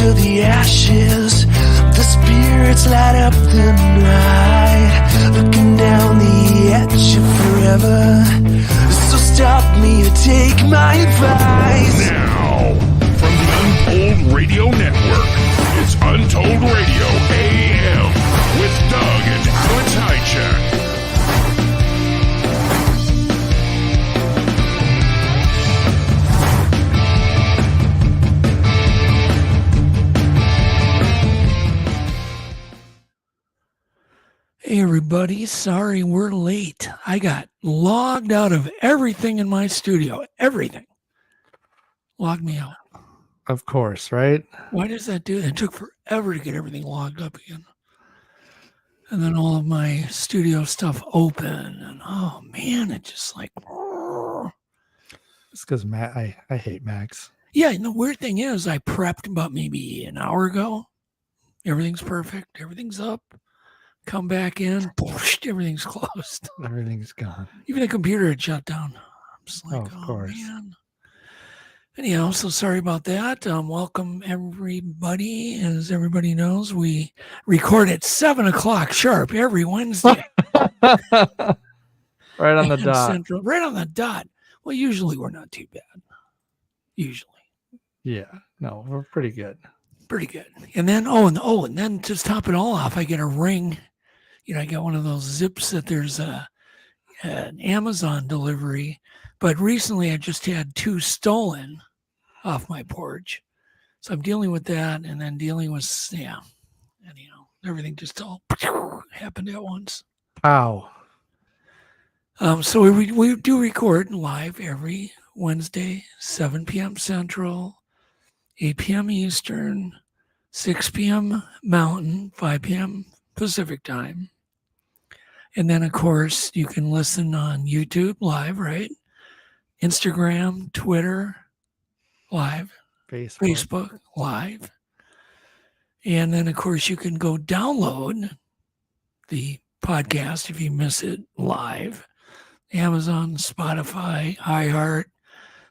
to the ashes. The spirits light up the night, looking down the edge of forever. So stop me or take my advice. Now, from the Untold Radio Network, it's Untold Radio AM with Doug and Alex Hajicek. Hey everybody, sorry we're late. I got logged out of everything in my studio. Everything. Logged me out. Of course, right? Why does that do that? It took forever to get everything logged up again. And then all of my studio stuff open. And oh man, it just like... It's because I hate Macs. Yeah, and the weird thing is I prepped about maybe an hour ago. Everything's perfect. Everything's up. Come back in, everything's closed. Everything's gone. Even the computer had shut down. I'm just like, of course. Man. Anyhow, so sorry about that. Welcome everybody. As everybody knows, we record at 7 o'clock sharp every Wednesday. Right on the dot. Central, right on the dot. Well, usually we're not too bad. Usually. Yeah. No, we're pretty good. Pretty good. And then, and then to top it all off, I get a ring. You know, I got one of those zips that there's an Amazon delivery. But recently I just had 2 stolen off my porch. So I'm dealing with that and then dealing with, anyhow, everything just all happened at once. Ow. So we do record live every Wednesday, 7 p.m. Central, 8 p.m. Eastern, 6 p.m. Mountain, 5 p.m. Pacific time. And then, of course, you can listen on YouTube live, right? Instagram, Twitter, live. Facebook, live. And then, of course, you can go download the podcast if you miss it live. Amazon, Spotify, iHeart,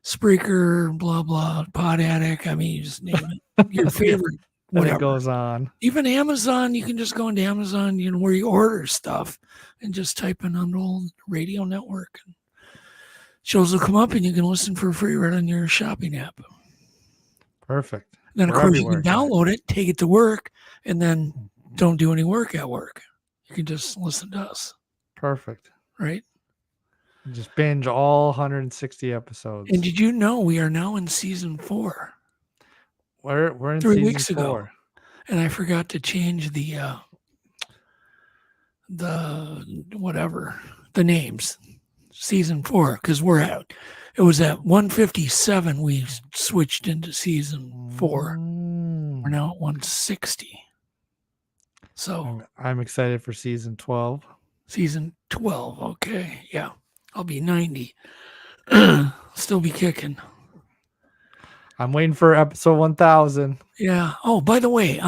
Spreaker, blah, blah, Pod Addict. I mean, you just name it. Your favorite, whatever. It goes on. Even Amazon, you can just go into Amazon, where you order stuff and just type in Untold Radio Network. And shows will come up and you can listen for free right on your shopping app. Perfect. Then, of course, you can download it, take it to work, and then don't do any work at work. You can just listen to us. Perfect. Right? Just binge all 160 episodes. And did you know we are now in season 4? We're in 3 season weeks 4. ago. And I forgot to change the names. Season 4, because it was at 157 we switched into season 4. We're now at 160. So I'm excited for season 12. Season 12, okay. Yeah. I'll be 90. Still be kicking. I'm waiting for episode 1000. Yeah. Oh, by the way,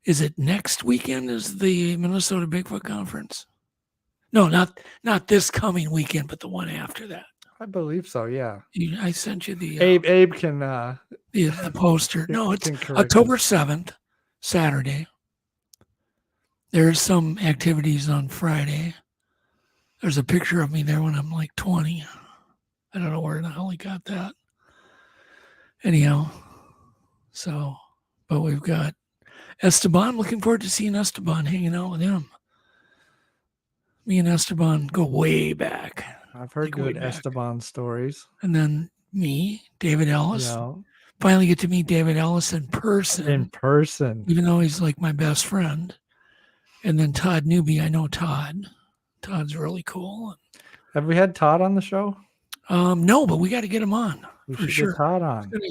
is it next weekend is the Minnesota Bigfoot Conference? No, not this coming weekend, but the one after that. I believe so, yeah. I sent you the Abe can the poster. No, it's October 7th, Saturday. There's some activities on Friday. There's a picture of me there when I'm like 20. I don't know where the hell he got that. Anyhow, but we've got Esteban. Looking forward to seeing Esteban, hanging out with him. Me and Esteban go way back. I've heard good Esteban stories. And then me, David Ellis. Yeah. Finally get to meet David Ellis in person. Even though he's like my best friend. And then Todd Newby. I know Todd. Todd's really cool. Have we had Todd on the show? No, but we got to get him on. We for should sure. get Todd on. Good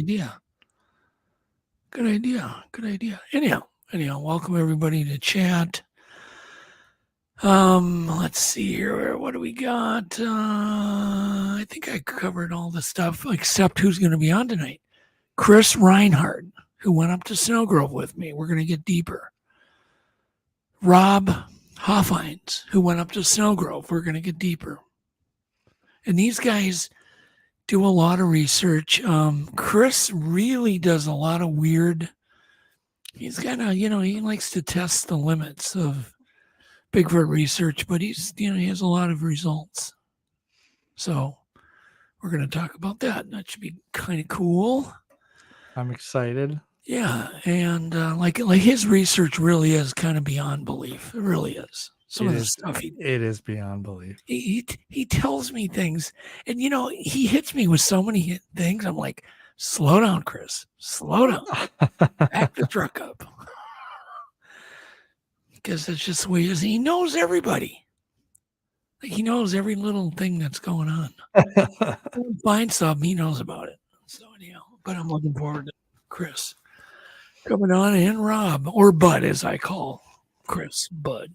idea. Anyhow, welcome everybody to chat. Let's see here. What do we got? I think I covered all the stuff except who's going to be on tonight. Chris Reinhardt, who went up to Snow Grove with me. We're going to get deeper. Rob Hoffines, who went up to Snow Grove. We're going to get deeper. And these guys do a lot of research. Chris really does a lot of weird. He's kind of, he likes to test the limits of Bigfoot research, but he has a lot of results. So we're going to talk about that. That should be kind of cool. I'm excited. Yeah, and like his research really is kind of beyond belief. It really is. Some of the stuff it is beyond belief. He tells me things, and he hits me with so many things. I'm like, slow down, Chris. Slow down. Back the truck up. Because it's just the way he is. He knows everybody. Like, he knows every little thing that's going on. Find something, he knows about it. So anyhow, but I'm looking forward to Chris coming on, and Rob, or Bud, as I call Chris, Bud.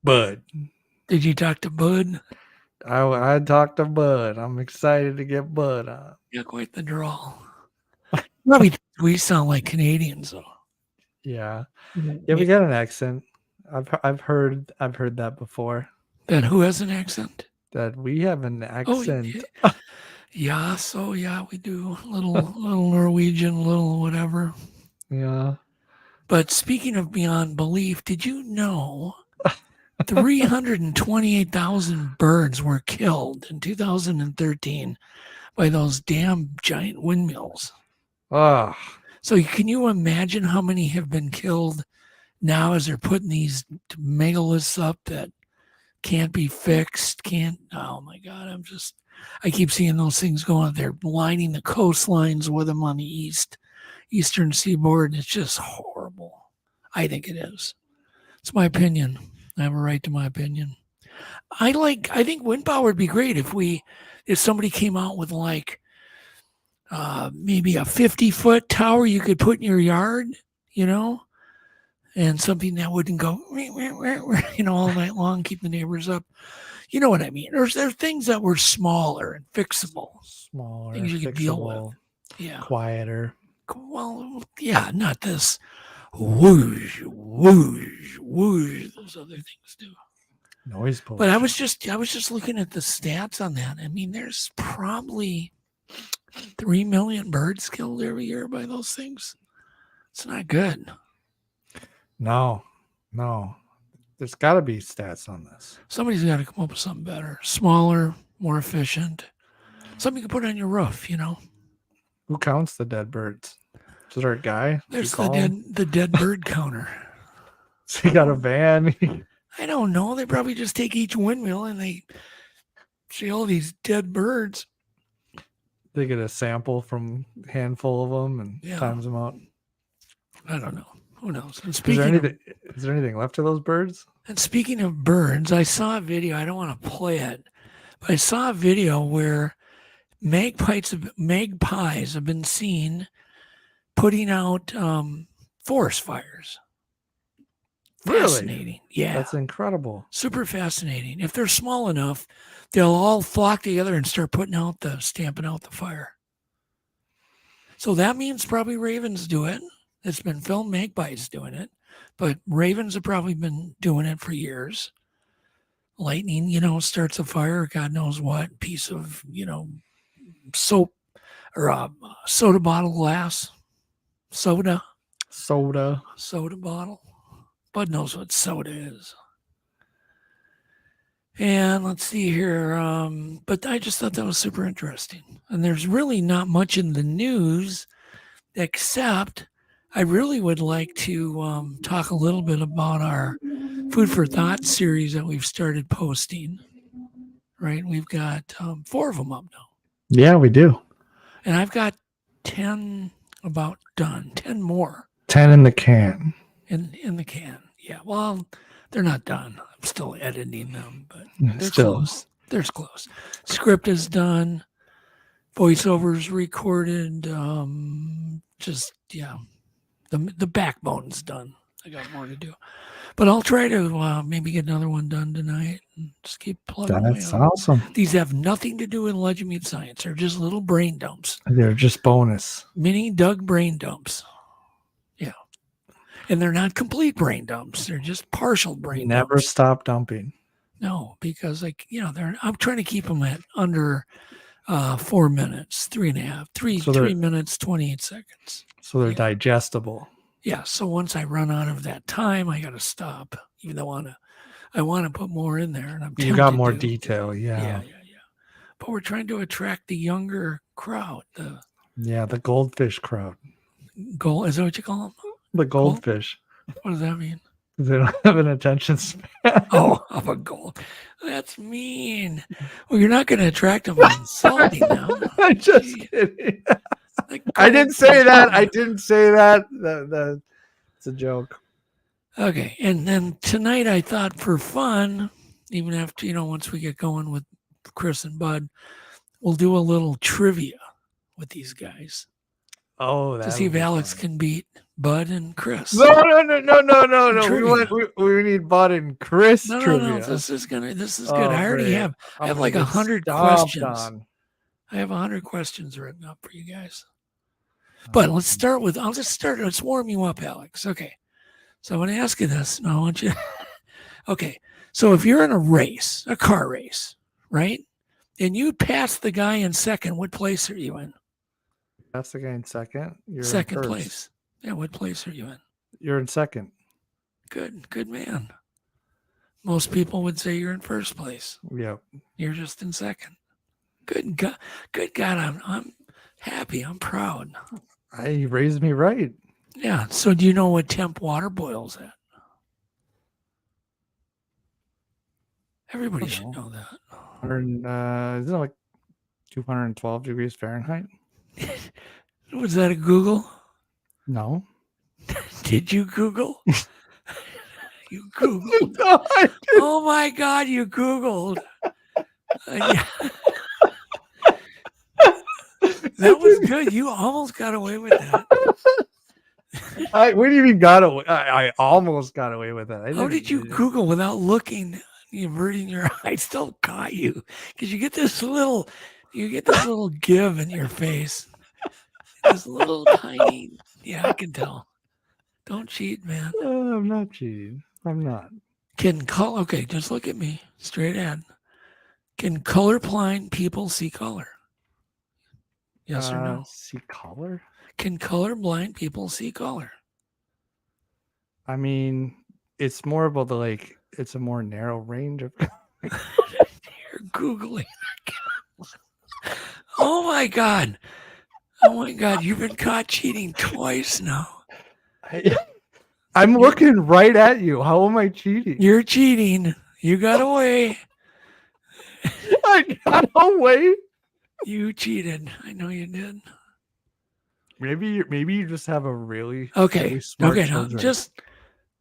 Bud. Did you talk to Bud? I talked to Bud. I'm excited to get Bud on. Yeah, quite the drawl. Probably we sound like Canadians, though. Yeah, we got an accent. I've heard that before. That who has an accent? That we have an accent. Oh, yeah. So yeah, we do little Norwegian, little whatever. Yeah. But speaking of beyond belief, did you know 328,000 birds were killed in 2013 by those damn giant windmills? Ah. So can you imagine how many have been killed now as they're putting these megaliths up that can't be fixed? Oh my God, I keep seeing those things going. They're lining the coastlines with them on the eastern seaboard. It's just horrible. I think it is. It's my opinion. I have a right to my opinion. I think wind power would be great if somebody came out with like maybe a 50-foot tower you could put in your yard, and something that wouldn't go, all night long, keep the neighbors up. You know what I mean? There's things that were smaller and fixable. Smaller, things you could deal with. Yeah. Quieter. Well, yeah, not this whoosh, whoosh, whoosh. Those other things do. Noise pollution. But I was just looking at the stats on that. I mean, there's probably 3 million birds killed every year by those things. It's not good. No. There's got to be stats on this. Somebody's got to come up with something better, smaller, more efficient. Something you can put on your roof, Who counts the dead birds? Is there a guy? There's the dead bird counter. So you got a van? I don't know. They probably just take each windmill and they see all these dead birds. They get a sample from a handful of them and times them out. I don't know. Who knows? And is there anything left of those birds? And speaking of birds, I saw a video. I don't want to play it, but I saw a video where magpies have been seen putting out forest fires. Fascinating. Really? Yeah. That's incredible. Super fascinating. If they're small enough, they'll all flock together and start stamping out the fire. So that means probably ravens do it. It's been filmed magpies doing it, but ravens have probably been doing it for years. Lightning, starts a fire, God knows what, piece of, soap or soda bottle glass. Soda bottle. Bud knows what soda is. And let's see here. But I just thought that was super interesting. And there's really not much in the news, except I really would like to talk a little bit about our Food for Thought series that we've started posting. Right? We've got 4 of them up now. Yeah, we do. And I've got 10 about done. 10 more. 10 in the can. In the can. Yeah. Well, they're not done. I'm still editing them, but they're close. They're close. Script is done. Voiceovers recorded. The backbone's done. I got more to do. But I'll try to maybe get another one done tonight and just keep plugging away. That's awesome. These have nothing to do with Legend Meet Science. They're just little brain dumps. They're just bonus. Mini Doug brain dumps. Yeah. And they're not complete brain dumps. They're just partial brain dumps. Never stop dumping. No, because I'm trying to keep them at under 4 minutes, 3.5, So 3 minutes, 28 seconds. So they're digestible. Yeah. So once I run out of that time, I got to stop. Even though I want to put more in there, and I'm You got tempted more to. detail, yeah. But we're trying to attract the younger crowd. The goldfish crowd. gold, is that what you call them? The goldfish. What does that mean? They don't have an attention span. Oh, I'm a gold. That's mean. Well, you're not going to attract them by insulting them. I'm just kidding. I didn't say that. I didn't say that. It's a joke. Okay. And then tonight I thought for fun, even after, once we get going with Chris and Bud, we'll do a little trivia with these guys. Oh, to see if Alex can beat Bud and Chris. No. We need Bud and Chris trivia. No. This is good. I already have like 100 questions. I have 100 questions written up for you guys. But I'll just start. Let's warm you up, Alex. Okay. So I want to ask you this. No, I want you. Okay. So if you're in a car race, right? And you pass the guy in second, what place are you in? Pass the guy in second. You're second place. Yeah. What place are you in? You're in second. Good man. Most people would say you're in first place. Yep. You're just in second. Good God. I'm happy. I'm proud. He raised me right. Yeah. So do you know what temp water boils at? Everybody should know that. Isn't it like 212 degrees Fahrenheit? Was that a Google? No. Did you Google? You Googled. No, I didn't. Oh my God, you Googled. That was good. You almost got away with that. What do you mean got away? I almost got away with it. How did you Google without looking, averting your eye? I still caught you because you get this little give in your face. This little tiny, I can tell. Don't cheat, man. I'm not cheating. I'm not. Okay, just look at me straight ahead. Can colorblind people see color? Yes or no? See color? Can colorblind people see color? I mean, it's more about it's a more narrow range of. You're Googling. Oh my God. You've been caught cheating twice now. I'm looking right at you. How am I cheating? You're cheating. You got away. I got away. You cheated. I know you did. Maybe you just have a really smart children. Now just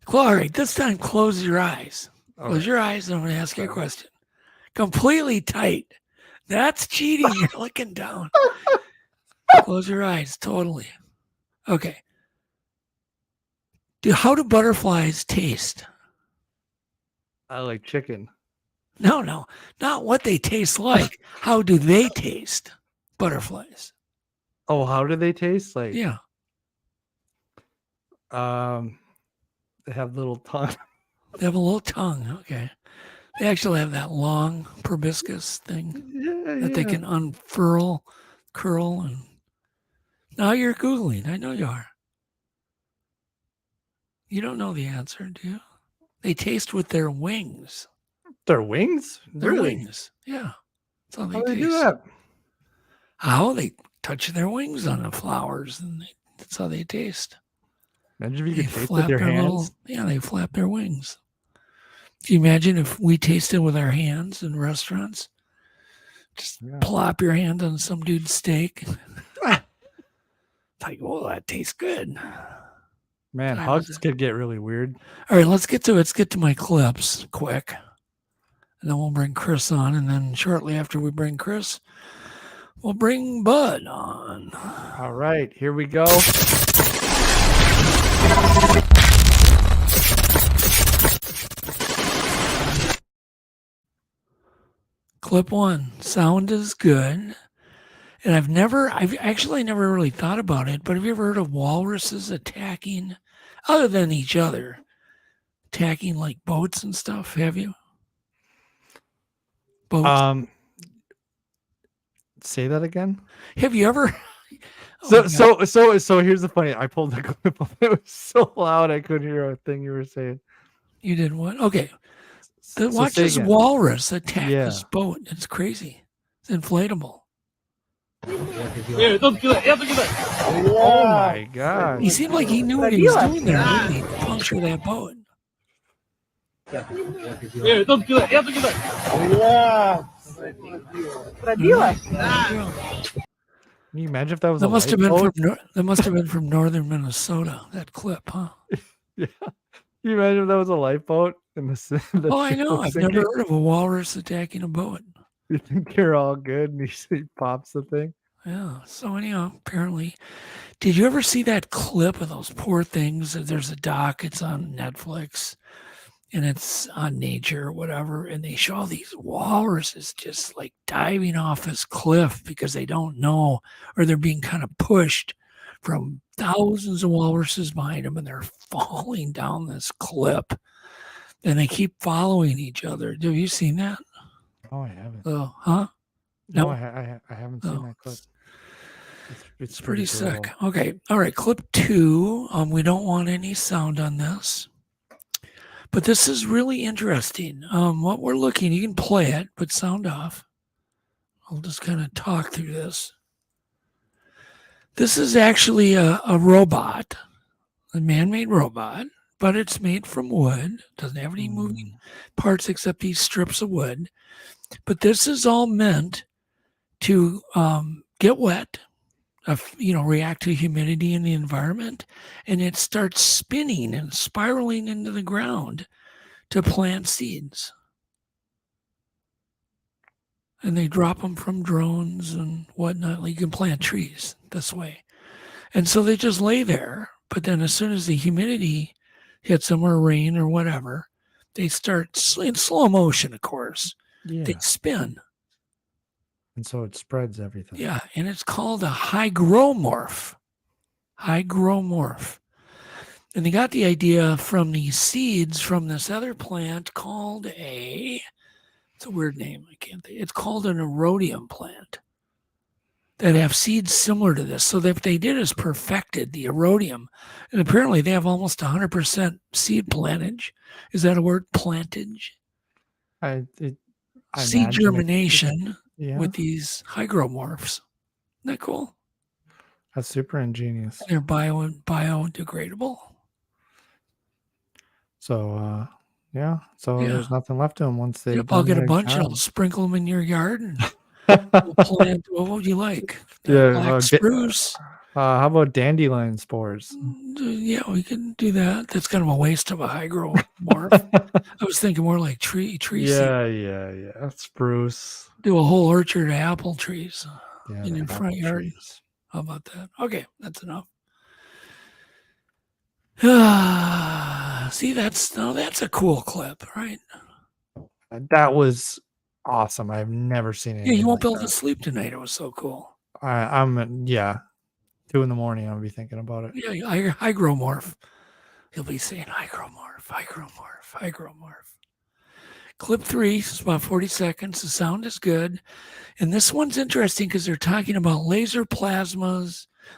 all right. This time, close your eyes. Close your eyes, and I'm going to ask you a question. Completely tight. That's cheating. You're looking down. Close your eyes. Totally. Okay. How do butterflies taste? I like chicken. No, not what they taste like. How do they taste? Butterflies. Oh, how do they taste? Yeah. They have little tongue. They have a little tongue. Okay. They actually have that long proboscis thing that they can unfurl, curl, and now you're Googling. I know you are. You don't know the answer, do you? They taste with their wings. Their wings? Their really? wings. Yeah. That's how they taste. Do that? How? They touch their wings on the flowers, and that's how they taste. Imagine if you could taste with your hands. They flap their wings. Can you imagine if we tasted with our hands in restaurants? Just plop your hand on some dude's steak. Like, oh, that tastes good. Man, hugs could get really weird. All right, let's get to my clips quick. And then we'll bring Chris on. And then shortly after we bring Chris, we'll bring Bud on. All right, here we go. Clip 1. Sound is good. And I've actually never really thought about it, but have you ever heard of walruses attacking, other than each other, attacking like boats and stuff? Have you? boats. Say that again. Have you ever? So here's the funny. I pulled the clip up. It was so loud I couldn't hear a thing you were saying. You did what? Okay. Watch say this again. walrus attack Yeah. this boat. It's crazy. It's inflatable. Oh my god. He seemed like he knew what he was doing there. Didn't he? Puncture that boat. Can you imagine if that was That a must have been lifeboat? that must have been from northern Minnesota. That clip, huh? Yeah. Can you imagine if that was a lifeboat and the Oh, I ship know. was I've sinking? never heard of a walrus attacking a boat. You think you're all good and he pops the thing? Yeah. So anyhow, apparently, did you ever see that clip of those poor things? There's a doc. It's on Netflix, and it's on Nature or whatever. And they show these walruses just like diving off this cliff because they don't know, or they're being kind of pushed from thousands of walruses behind them, and they're falling down this cliff. And they keep following each other. Have you seen that? Oh, I haven't. Oh, huh? No, No? I haven't seen that clip. It's pretty sick. brutal. Okay. All right. Clip 2. We don't want any sound on this. But this is really interesting. What we're looking, you can play it, but sound off. I'll just kind of talk through this. This is actually a robot, a man-made robot, but it's made from wood. Doesn't have any moving parts except these strips of wood. But this is all meant to get wet, react to humidity in the environment, and it starts spinning and spiraling into the ground to plant seeds. And they drop them from drones and whatnot. You can plant trees this way. And so they just lay there. But then as soon as the humidity hits them or rain or whatever, they start in slow motion, of course. Yeah. They spin. And so it spreads everything. Yeah, and it's called a hygromorph. Hygromorph. And they got the idea from the seeds from this other plant called it's a weird name. I can't think. It's called an erodium plant that have seeds similar to this. So what they did is perfected the erodium. And apparently they have almost 100% seed plantage. Is that a word? Plantage? I Seed imagine germination Yeah. with these hygromorphs. Isn't that cool? That's super ingenious. They're biodegradable. So yeah. So Yeah. there's nothing left to them once they. Yep, I'll get a bunch and I'll sprinkle them in your yard and we'll plant. What would you like? Black spruce. How about dandelion spores? Yeah, we can do that. That's kind of a waste of a hygromorph. I was thinking more like tree Yeah. Spruce. Do a whole orchard of apple trees in the your front apple yard. trees. How about that? Okay, that's enough. See, that's a cool clip, right? That was awesome. I've never seen it. Yeah, you won't be able to sleep tonight. It was so cool. I'm 2 a.m. I'll be thinking about it. Yeah, hygromorph. He'll be saying hygromorph. Clip 3 is about 40 seconds. The sound is good. And this one's interesting because they're talking about laser plasma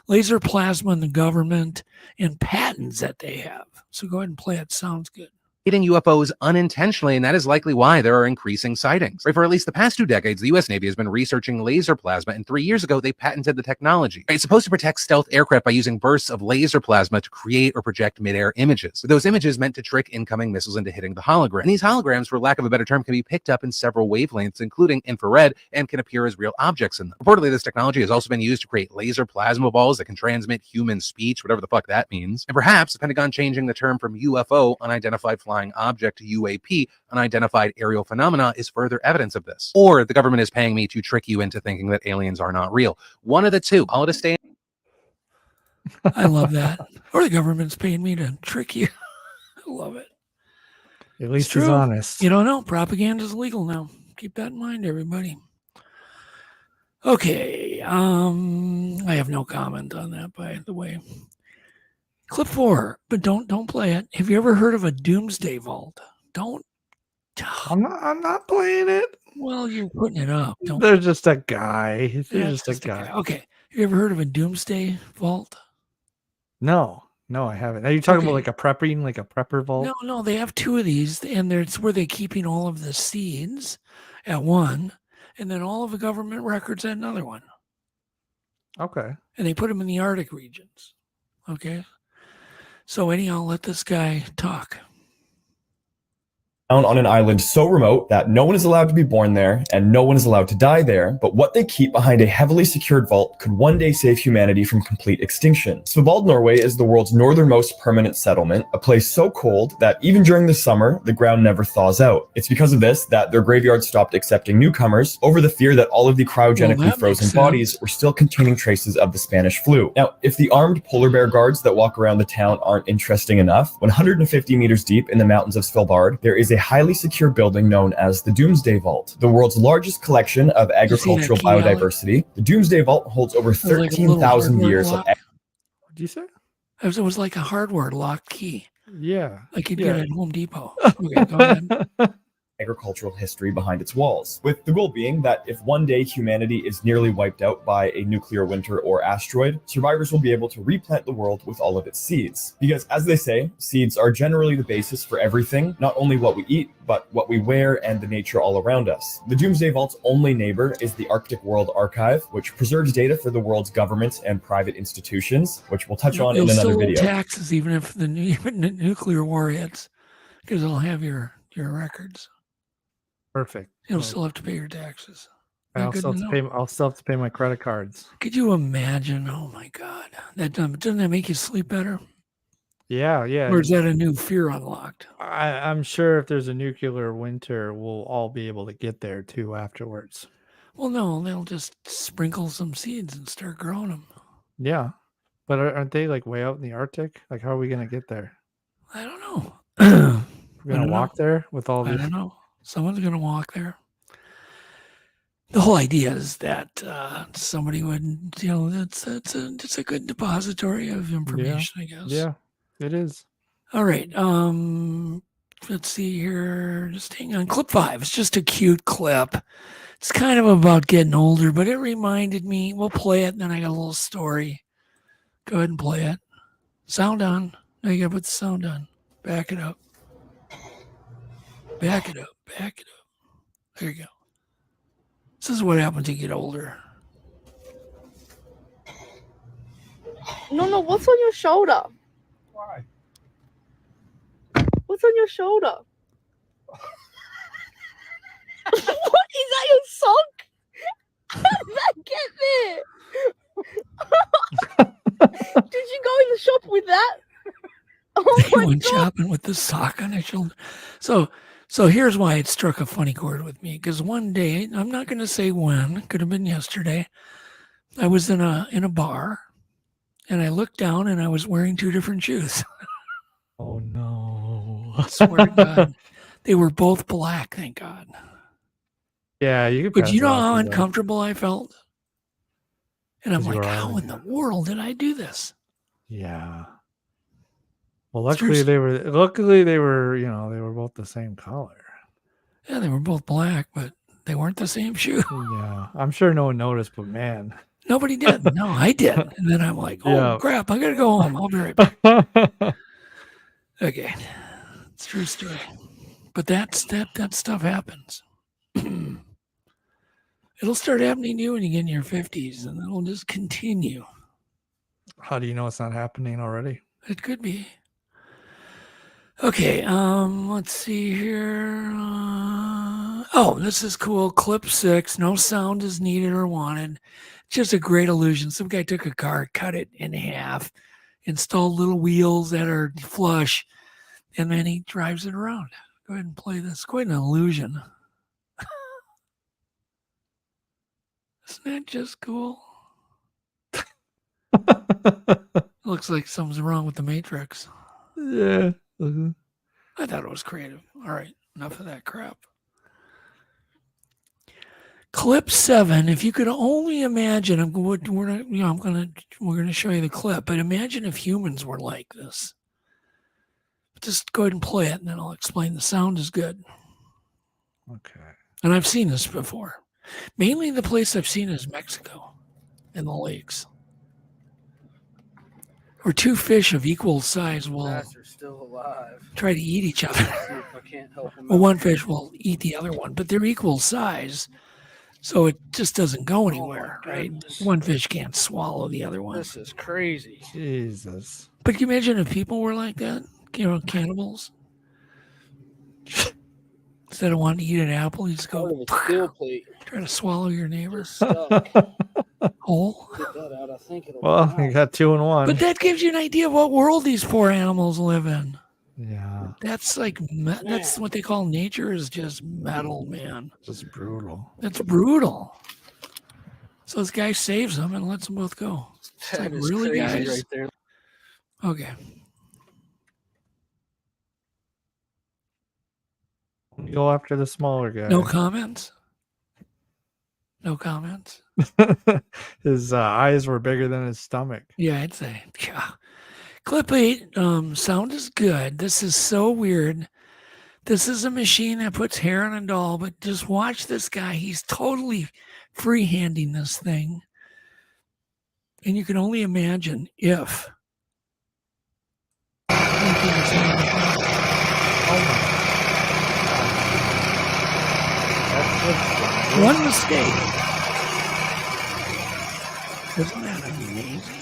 in the government, and patents that they have. So go ahead and play it. Sounds good. Hitting UFOs unintentionally, and that is likely why there are increasing sightings. Right, for at least the past 2 decades, the U.S. Navy has been researching laser plasma, and 3 years ago, they patented the technology. It's supposed to protect stealth aircraft by using bursts of laser plasma to create or project mid-air images. Those images meant to trick incoming missiles into hitting the hologram. And these holograms, for lack of a better term, can be picked up in several wavelengths, including infrared, and can appear as real objects in them. Reportedly, this technology has also been used to create laser plasma balls that can transmit human speech, whatever the fuck that means. And perhaps the Pentagon changing the term from UFO, unidentified flying object, to UAP, unidentified aerial phenomena, is further evidence of this. Or the government is paying me to trick you into thinking that aliens are not real. One of the two. Call it a stand. I love that. Or the government's paying me to trick you. I love it. At least it's he's honest. You don't know. Propaganda is legal now. Keep that in mind, everybody. Okay. I have no comment on that, by the way. Clip 4, but don't play it. Have you ever heard of a doomsday vault? Don't. I'm not playing it. Well, you're putting it up. Don't. They're just a guy. They're Yeah, just a guy. Okay. Have you ever heard of a doomsday vault? No, I haven't. Are you talking about Okay. like a prepper vault? No, they have two of these, and it's where they're keeping all of the seeds at one, and then all of the government records at another one. Okay. And they put them in the Arctic regions. Okay. So anyhow, let this guy talk. On an island so remote that no one is allowed to be born there and no one is allowed to die there, but what they keep behind a heavily secured vault could one day save humanity from complete extinction. Svalbard, Norway is the world's northernmost permanent settlement, a place so cold that even during the summer, the ground never thaws out. It's because of this that their graveyard stopped accepting newcomers over the fear that all of the cryogenically frozen bodies were still containing traces of the Spanish flu. Now, if the armed polar bear guards that walk around the town aren't interesting enough, 150 meters deep in the mountains of Svalbard, there is a highly secure building known as the Doomsday Vault, the world's largest collection of agricultural biodiversity. The Doomsday Vault holds over 13,000 years of... What did you say? It was like a hardware locked key. Yeah. Like you'd get at Home Depot. Okay, go ahead. Agricultural history behind its walls, with the goal being that if one day humanity is nearly wiped out by a nuclear winter or asteroid, survivors will be able to replant the world with all of its seeds. Because as they say, seeds are generally the basis for everything, not only what we eat, but what we wear and the nature all around us. The Doomsday Vault's only neighbor is the Arctic World Archive, which preserves data for the world's governments and private institutions, which we'll touch on in another video. Taxes, even if the nuclear war hits, because it'll have your records. Perfect. You'll still have to pay your taxes. I'll still have to pay my credit cards. Could you imagine? Oh my God. Doesn't that make you sleep better? Yeah. Or is that a new fear unlocked? I'm sure if there's a nuclear winter, we'll all be able to get there too afterwards. Well, no, they'll just sprinkle some seeds and start growing them. Yeah. But aren't they like way out in the Arctic? Like, how are we going to get there? I don't know. We're going to walk there with all these? I don't know. Someone's going to walk there. The whole idea is that somebody would, it's a good depository of information, I guess. Yeah, it is. All right. Let's see here. Just hang on. Clip 5. It's just a cute clip. It's kind of about getting older, but it reminded me. We'll play it, and then I got a little story. Go ahead and play it. Sound on. Now you got to put the sound on. Back it up. Back it up. Back it up. There you go. This is what happens when you get older. No, what's on your shoulder? Why? What's on your shoulder? What is that, your sock? How did that get there? Did you go in the shop with that? Oh He my went God. shopping with the sock on his shoulder. So here's why it struck a funny chord with me. Because one day, I'm not going to say when, could have been yesterday, I was in a bar, and I looked down, and I was wearing two different shoes. Oh, no. I swear to God. They were both black, thank God. Yeah, you could. But you know how uncomfortable I felt? And I'm like, how in the world did I do this? Yeah. Well, luckily they were, they were both the same color. Yeah, they were both black, but they weren't the same shoe. Yeah. I'm sure no one noticed, but man. Nobody did. No, I did. And then I'm like, oh, crap, I got to go home. I'll be right back. Okay. It's a true story. But that stuff happens. It'll start happening to you when you get in your 50s, and it'll just continue. How do you know it's not happening already? It could be. Okay, let's see here. This is cool. Clip 6. No sound is needed or wanted. Just a great illusion. Some guy took a car, cut it in half, installed little wheels that are flush, and then he drives it around. Go ahead and play this. Quite an illusion. Isn't that just cool? Looks like something's wrong with the Matrix. Yeah. I thought it was creative. All right, enough of that crap. Clip 7. If you could only imagine, we're gonna show you the clip, but imagine if humans were like this. Just go ahead and play it, and then I'll explain. The sound is good. Okay. And I've seen this before. Mainly the place I've seen is Mexico in the lakes. Or two fish of equal size will Are still alive. try to eat each other. See if I can't help them. Well, one fish will eat the other one, but they're equal size. So it just doesn't go anywhere, right? goodness. One fish can't swallow the other one. This is crazy. Jesus. But can you imagine if people were like that? Cannibals? Instead of wanting to eat an apple, you just Part go of a steel plate. try to swallow your neighbor Stuck. whole. Get that out. I think it'll. Well, you got 2 and 1. But that gives you an idea of what world these poor animals live in. Yeah, That's like, that's what they call nature is just metal, man. just brutal. That's brutal. So this guy saves them and lets them both go. That like, is really, crazy guys? right there. Okay. Go after the smaller guy. No comments? No comments? His eyes were bigger than his stomach. Yeah, I'd say. Yeah. Clip 8, sound is good. This is so weird. This is a machine that puts hair on a doll, but just watch this guy. He's totally freehanding this thing. And you can only imagine if. One mistake. Isn't that amazing?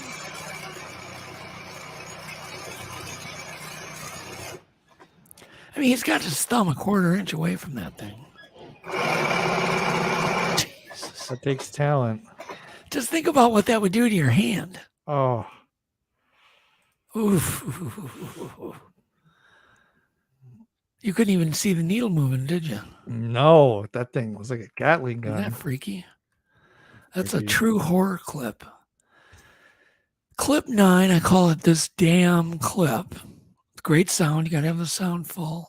I mean, he's got his thumb a quarter inch away from that thing. Jesus. That takes talent. Just think about what that would do to your hand. Oh, Oof. You couldn't even see the needle moving, did you? no. That thing was like a Gatling Isn't gun. that freaky? That's a Freaky. true horror clip. Clip 9, I call it this damn clip. Great sound. You got to have the sound full.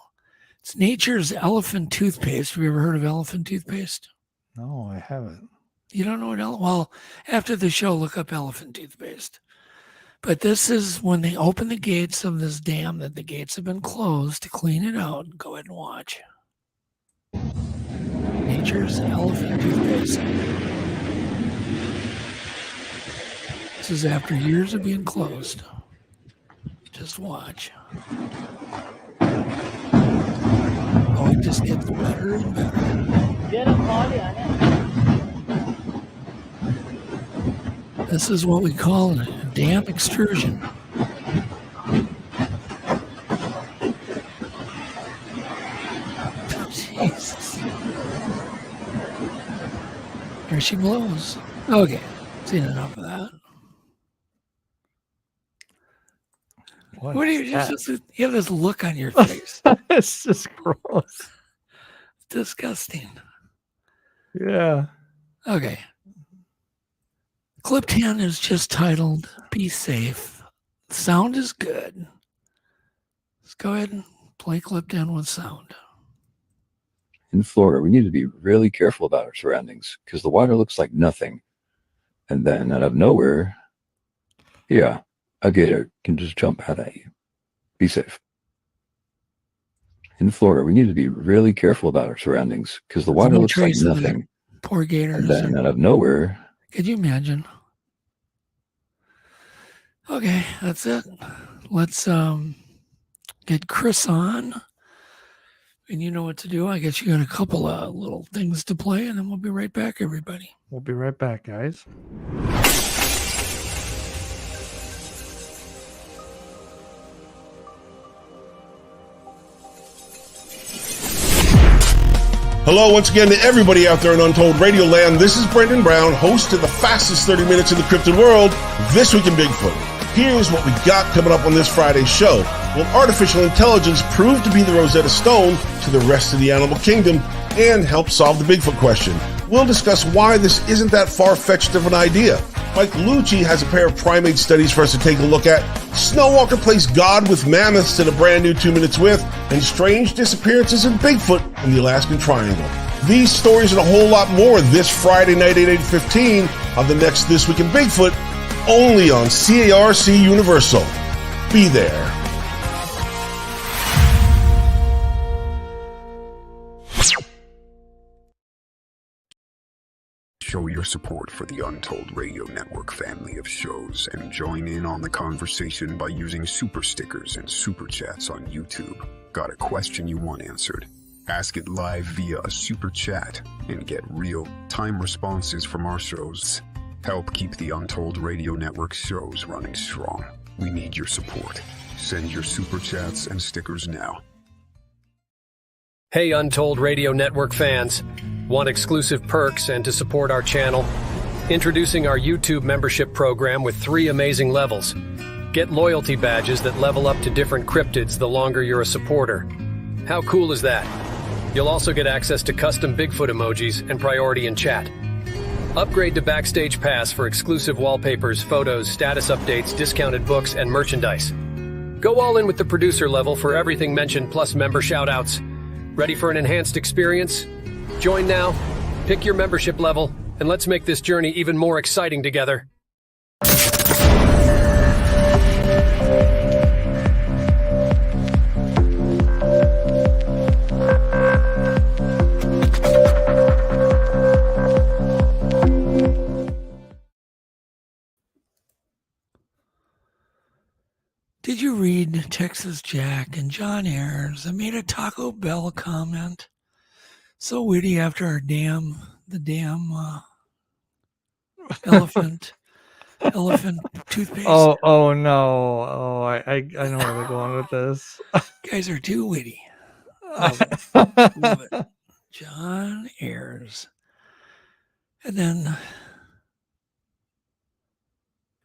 It's nature's elephant toothpaste. Have you ever heard of elephant toothpaste? No, I haven't. You don't know what well, after the show, look up elephant toothpaste. But this is when they open the gates of this dam that the gates have been closed to clean it out. Go ahead and watch. Nature's elephant toothpaste. This is after years of being closed. Just watch. Oh, it just gets better and better. This is what we call a dam extrusion. Jesus. Here she blows. Okay, seen enough of that. What do you just you have this look on your face? It's just gross. Disgusting. Yeah. Okay. Clip 10 is just titled Be Safe. Sound is good. Let's go ahead and play clip 10 with sound. In Florida, we need to be really careful about our surroundings because the water looks like nothing. And then out of nowhere, yeah, a gator can just jump out at you. Be safe. In Florida, we need to be really careful about our surroundings because the water no looks like trace of nothing. Poor gator. And then out of nowhere, Could you imagine? Okay, that's it. Let's get Chris on. And you know what to do. I guess you got a couple of little things to play, and then we'll be right back, everybody. We'll be right back, guys. Hello once again to everybody out there in Untold Radio Land. This is Brendan Brown, host of the fastest 30 minutes in the cryptid world, This Week in Bigfoot. Here's what we got coming up on this Friday's show. Will artificial intelligence prove to be the Rosetta Stone to the rest of the animal kingdom and help solve the Bigfoot question? We'll discuss why this isn't that far-fetched of an idea. Mike Lucci has a pair of primate studies for us to take a look at. Snowwalker plays God with mammoths in a brand new 2 Minutes With, and strange disappearances in Bigfoot in the Alaskan Triangle. These stories and a whole lot more this Friday night at 8:15 on the next This Week in Bigfoot, only on CARC Universal. Be there. Show your support for the Untold Radio Network family of shows and join in on the conversation by using super stickers and super chats on YouTube. Got a question you want answered? Ask it live via a super chat and get real-time responses from our shows. Help keep the Untold Radio Network shows running strong. We need your support. Send your super chats and stickers now. Hey Untold Radio Network fans. Want exclusive perks and to support our channel? Introducing our YouTube membership program with 3 amazing levels. Get loyalty badges that level up to different cryptids the longer you're a supporter. How cool is that? You'll also get access to custom Bigfoot emojis and priority in chat. Upgrade to Backstage Pass for exclusive wallpapers, photos, status updates, discounted books, and merchandise. Go all in with the producer level for everything mentioned plus member shoutouts. Ready for an enhanced experience? Join now, pick your membership level, and let's make this journey even more exciting together. Did you read Texas Jack and John Ayers? I made a Taco Bell comment. So witty after the damn elephant toothpaste. Oh no. Oh, I know where they're going with this. Guys are too witty. Love it. Love it. John Ayers. And then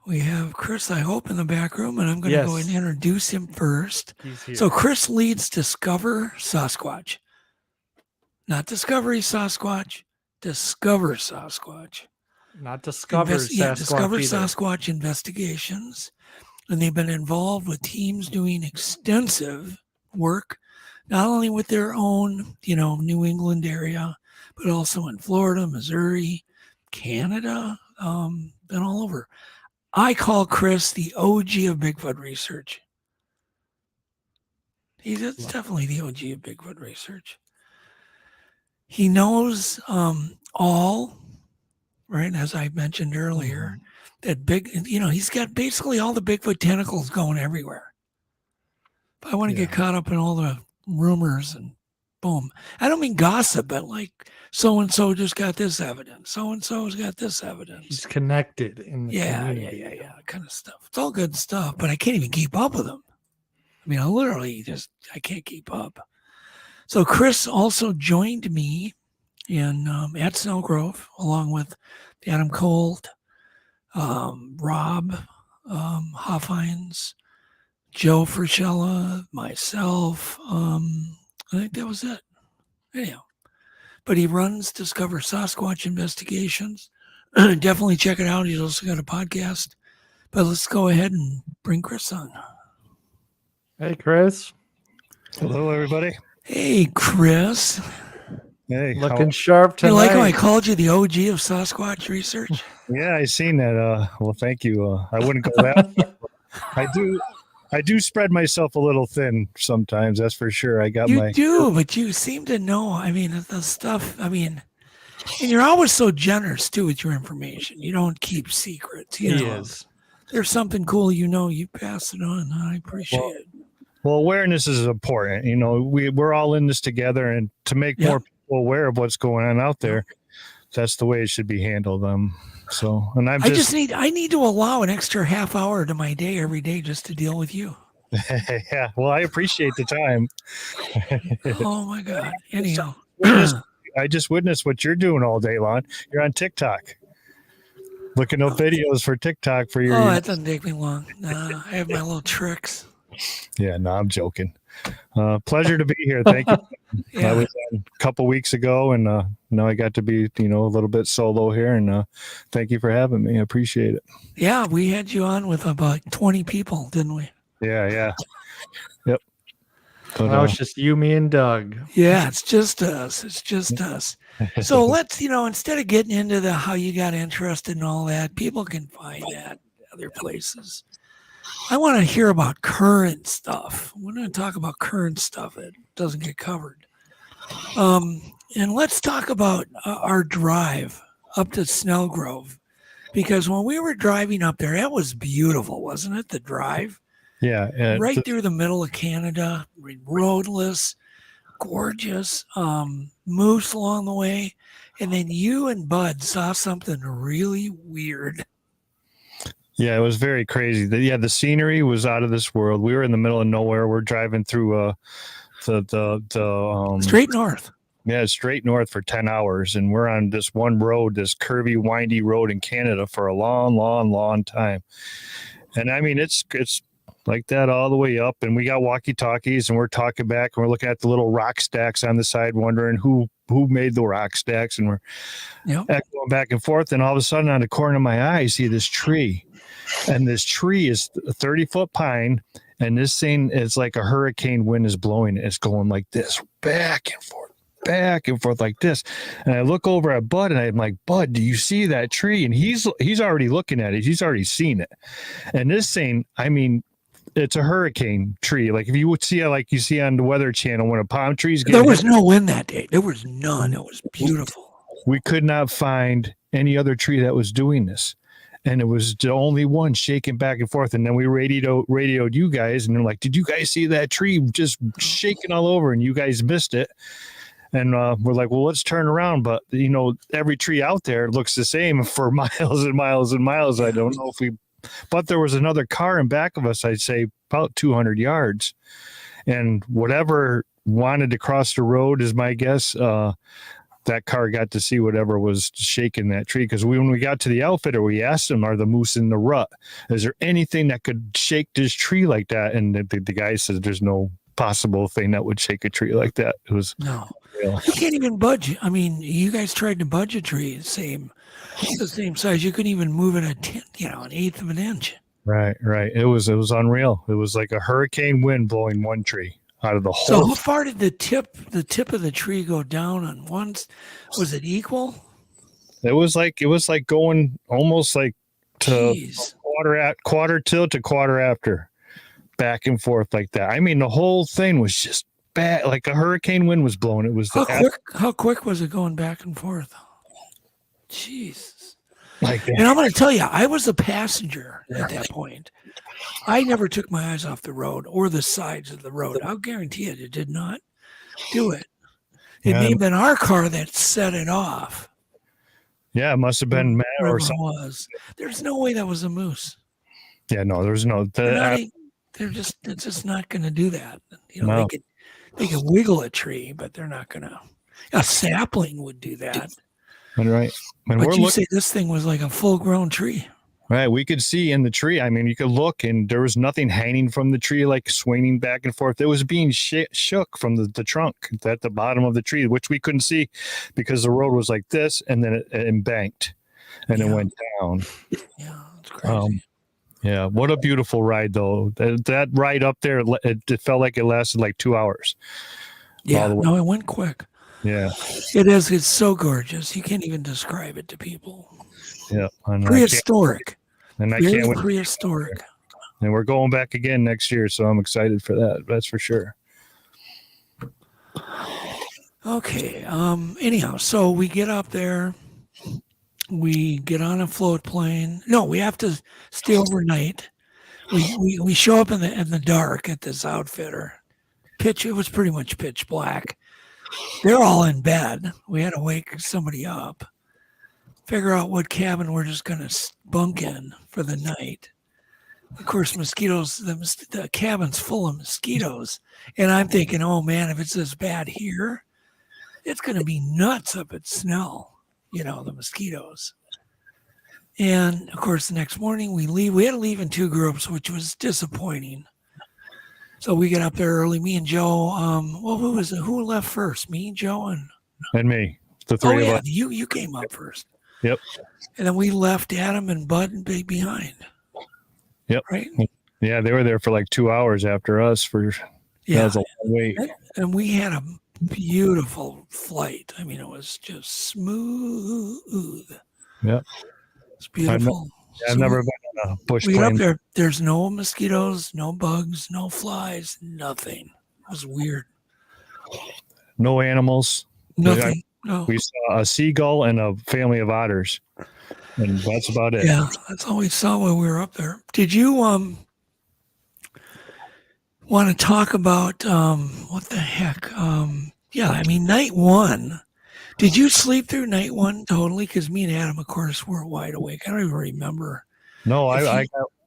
we have Chris, I hope, in the back room, and I'm going to go and introduce him first. So Chris leads Discover Sasquatch. Not Discovery Sasquatch, Discover Sasquatch. Not Discover Sasquatch. Discover either. Sasquatch investigations. And they've been involved with teams doing extensive work, not only with their own, New England area, but also in Florida, Missouri, Canada, been all over. I call Chris the OG of Bigfoot research. He's definitely the OG of Bigfoot research. He knows all, right, as I mentioned earlier, that he's got basically all the Bigfoot tentacles going everywhere. If I want to get caught up in all the rumors and boom. I don't mean gossip, but like so-and-so just got this evidence. So-and-so's got this evidence. He's connected in the community. Yeah, kind of stuff. It's all good stuff, but I can't even keep up with him. I mean, I can't keep up. So Chris also joined me in at Snell Grove, along with Adam Cold, Rob Hoffines, Joe Frischella, myself. I think that was it. Anyhow, but he runs Discover Sasquatch Investigations. Definitely check it out. He's also got a podcast. But let's go ahead and bring Chris on. Hey, Chris. Hello, everybody. Hey, Chris. Hey, looking sharp tonight. You like how I called you the OG of Sasquatch research? Yeah, I seen that. Well, thank you. I wouldn't go that far. I do spread myself a little thin sometimes. That's for sure. I got You do, but you seem to know. I mean, the stuff. I mean, and you're always so generous too with your information. You don't keep secrets. He is. There's something cool, you pass it on. I appreciate it. Well, awareness is important. We're all in this together, and to make more people aware of what's going on out there, that's the way it should be handled. I need to allow an extra half hour to my day every day just to deal with you. Yeah. Well, I appreciate the time. Oh my God. Anyhow, I just witnessed what you're doing all day long. You're on TikTok. Looking up videos for TikTok for your. Oh, that doesn't take me long. Nah, I have my little tricks. Yeah, no, I'm joking. Pleasure to be here. Thank you. I was on a couple weeks ago, and now I got to be, a little bit solo here. And thank you for having me. I appreciate it. Yeah, we had you on with about 20 people, didn't we? Yeah. Yep. But, now it's just you, me, and Doug. Yeah, it's just us. So let's, instead of getting into how you got interested in all that, people can find that other places. I want to hear about current stuff. We're going to talk about current stuff that doesn't get covered. And let's talk about our drive. up to Snell Grove, because when we were driving up there, that was beautiful, wasn't it? The drive, Yeah, right through the middle of Canada, roadless, gorgeous, moose along the way, and then you and Bud saw something really weird. Yeah, it was very crazy. The scenery was out of this world. We were in the middle of nowhere. We're driving through the straight north. Yeah, straight north for 10 hours, and we're on this one road, this curvy, windy road in Canada for a long, long, long time. And I mean, it's like that all the way up, and we got walkie-talkies, and we're talking back, and we're looking at the little rock stacks on the side, wondering who made the rock stacks, and we're going back and forth, and all of a sudden, on the corner of my eye, I see this tree, and this tree is a 30-foot pine, and this thing is like a hurricane wind is blowing it. It's going like this, back and forth like this. And I look over at Bud, and I'm like, Bud, do you see that tree? And he's already looking at it. He's already seen it. And this thing, I mean, it's a hurricane tree. Like if you would see it, like you see on the Weather Channel when a palm tree's getting there was no wind that day. There was none. It was beautiful. We could not find any other tree that was doing this. And it was the only one shaking back and forth. And then we radioed you guys, and they're like, did you guys see that tree just shaking all over? And you guys missed it. And we're like, well, let's turn around. But, you know, every tree out there looks the same for miles and miles and miles. I don't know but there was another car in back of us, I'd say about 200 yards. And whatever wanted to cross the road is my guess. That car got to see whatever was shaking that tree. Because when we got to the outfitter, we asked him, are the moose in the rut? Is there anything that could shake this tree like that? And the guy said there's no possible thing that would shake a tree like that. It was no. You can't even budge. I mean, you guys tried to budge a tree the same size. You couldn't even move it an eighth of an inch. Right. It was unreal. It was like a hurricane wind blowing one tree out of the whole. So how far did the tip of the tree go down on once? Was it equal? It was like going almost like to quarter till to quarter after, back and forth like that. I mean, the whole thing was just bad, like a hurricane wind was blowing. It was how quick was it going back and forth? Jesus. Like that. And I'm going to tell you, I was a passenger at that point. I never took my eyes off the road or the sides of the road. I'll guarantee it did not do it. It may have been our car that set it off. Yeah, it must have been Matt or something. There's no way that was a moose. Yeah, no, there's no. They're just not going to do that. You know, no. They could wiggle a tree, but they're not going to. A sapling would do that. Right. But you say this thing was like a full-grown tree. Right. We could see in the tree. I mean, you could look, and there was nothing hanging from the tree, like swinging back and forth. It was being shook from the trunk at the bottom of the tree, which we couldn't see because the road was like this, and then it embanked, and it went down. Yeah, it's crazy. Yeah, what a beautiful ride, though. That ride up there, it felt like it lasted like 2 hours. Yeah, no, it went quick. Yeah. It is. It's so gorgeous. You can't even describe it to people. Yeah. Prehistoric. I can't wait. Prehistoric. And we're going back again next year, so I'm excited for that. That's for sure. Okay. Anyhow, so we get up there. We get on a float plane. No, we have to stay overnight. We show up in the dark at this outfitter. It was pretty much pitch black. They're all in bed. We had to wake somebody up, figure out what cabin we're just going to bunk in for the night. Of course, mosquitoes, the cabin's full of mosquitoes. And I'm thinking, oh man, if it's this bad here, it's going to be nuts up at Snell, the mosquitoes. And of course, the next morning we leave. We had to leave in two groups, which was disappointing. So we get up there early. Me and Joe. Who was it? Who left first? Me, Joe, and me. The three of us. You came up first. Yep. And then we left Adam and Bud and Big behind. Yep. Right. Yeah, they were there for like 2 hours after us. That was a long wait. And we had a beautiful flight. I mean, it was just smooth. Yep. It's beautiful. I've never been on a bush plane. We get up there. There's no mosquitoes, no bugs, no flies, nothing. It was weird. No animals. Nothing. No. We saw a seagull and a family of otters, and that's about it. Yeah, that's all we saw when we were up there. Did you want to talk about what the heck? Yeah, I mean, night one. Did you sleep through night one totally? Because me and Adam, of course, were wide awake. I don't even remember. No, I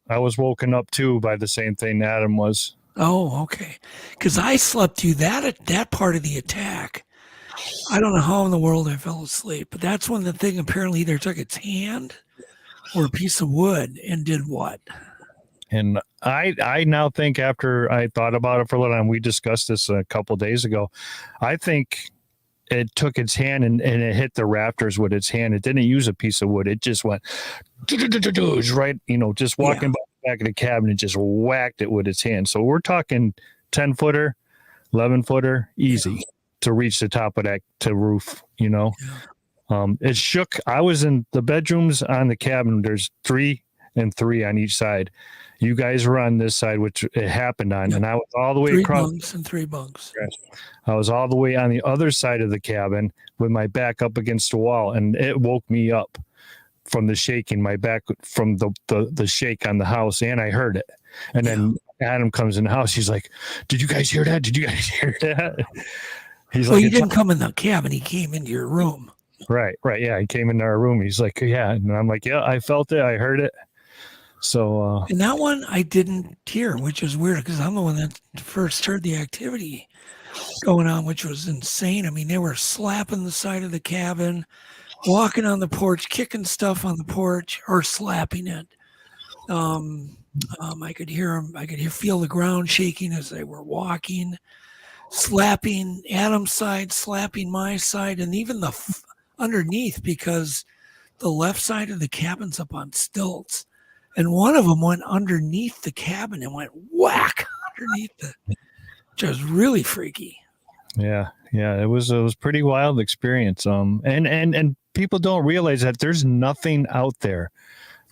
was woken up too by the same thing Adam was. Oh, okay. Because I slept through that part of the attack. I don't know how in the world I fell asleep, but that's when the thing apparently either took its hand or a piece of wood and did what? And I now think, after I thought about it for a little time, we discussed this a couple of days ago, I think it took its hand and it hit the rafters with its hand. It didn't use a piece of wood. It just went right, just walking by the back of the cabin and just whacked it with its hand. So we're talking 10-footer, 11-footer, easy to reach the top of that roof, It shook. I was in the bedrooms on the cabin. There's 3 and 3 on each side. You guys were on this side, which it happened on, and I was all the way 3 across. bunks and 3 bunks. I was all the way on the other side of the cabin with my back up against the wall, and it woke me up from the shaking, my back from the shake on the house, and I heard it. And then Adam comes in the house. He's like, "Did you guys hear that? Did you guys hear that?" He's Well, he didn't come in the cabin. He came into your room. Right. Yeah, he came into our room. He's like, "Yeah," and I'm like, "Yeah, I felt it. I heard it." So, and that one I didn't hear, which is weird because I'm the one that first heard the activity going on, which was insane. I mean, they were slapping the side of the cabin, walking on the porch, kicking stuff on the porch, or slapping it. I could hear them. I could feel the ground shaking as they were walking, slapping Adam's side, slapping my side, and even the underneath, because the left side of the cabin's up on stilts. And one of them went underneath the cabin and went whack underneath which was really freaky. Yeah, it was pretty wild experience. And people don't realize that there's nothing out there.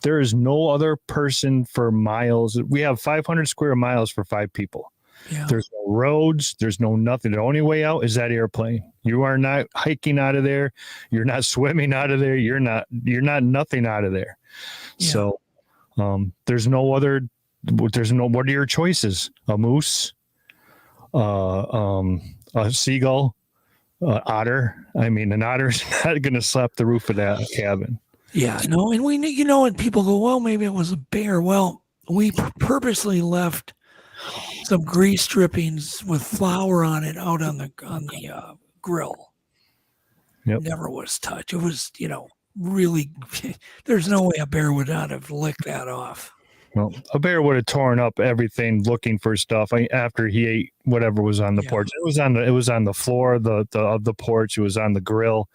There is no other person for miles. We have 500 square miles for 5 people. Yeah. There's no roads. There's no nothing. The only way out is that airplane. You are not hiking out of there. You're not swimming out of there. You're not nothing out of there. Yeah. So. There's no, what are your choices? A moose, a seagull, otter. I mean, an otter's not going to slap the roof of that cabin. Yeah, no. And we, and people go, well, maybe it was a bear. Well, we purposely left some grease drippings with flour on it out on the grill. Yep. Never was touched. It was, really, there's no way a bear would not have licked that off. Well, a bear would have torn up everything looking for stuff after he ate whatever was on the porch. It was on the floor of the porch. It was on the grill.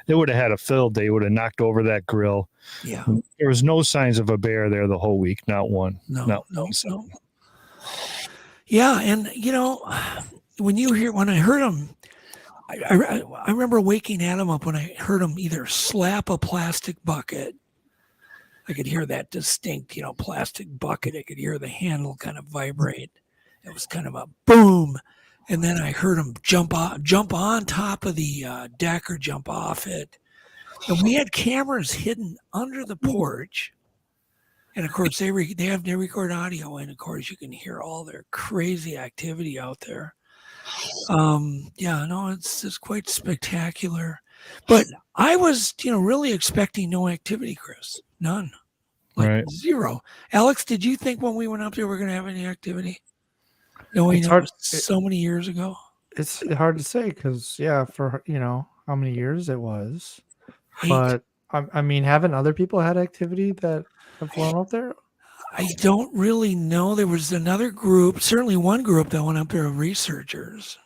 It would have had a field day. It would have knocked over that grill. Yeah. There was no signs of a bear there the whole week. Not one. No. Yeah, and when I heard him, I remember waking Adam up when I heard him either slap a plastic bucket. I could hear that distinct, plastic bucket. I could hear the handle kind of vibrate. It was kind of a boom. And then I heard him jump on top of the deck or jump off it. And we had cameras hidden under the porch. And of course, they record audio. And of course, you can hear all their crazy activity out there. It's quite spectacular. But I was, really expecting no activity, Chris. None. Like zero. Alex, did you think when we went up there we're going to have any activity? Knowing so many years ago? It's hard to say because, for, how many years it was. 8. But, I mean, haven't other people had activity that have flown up there? I don't really know. There was another group, certainly one group that went up there of researchers.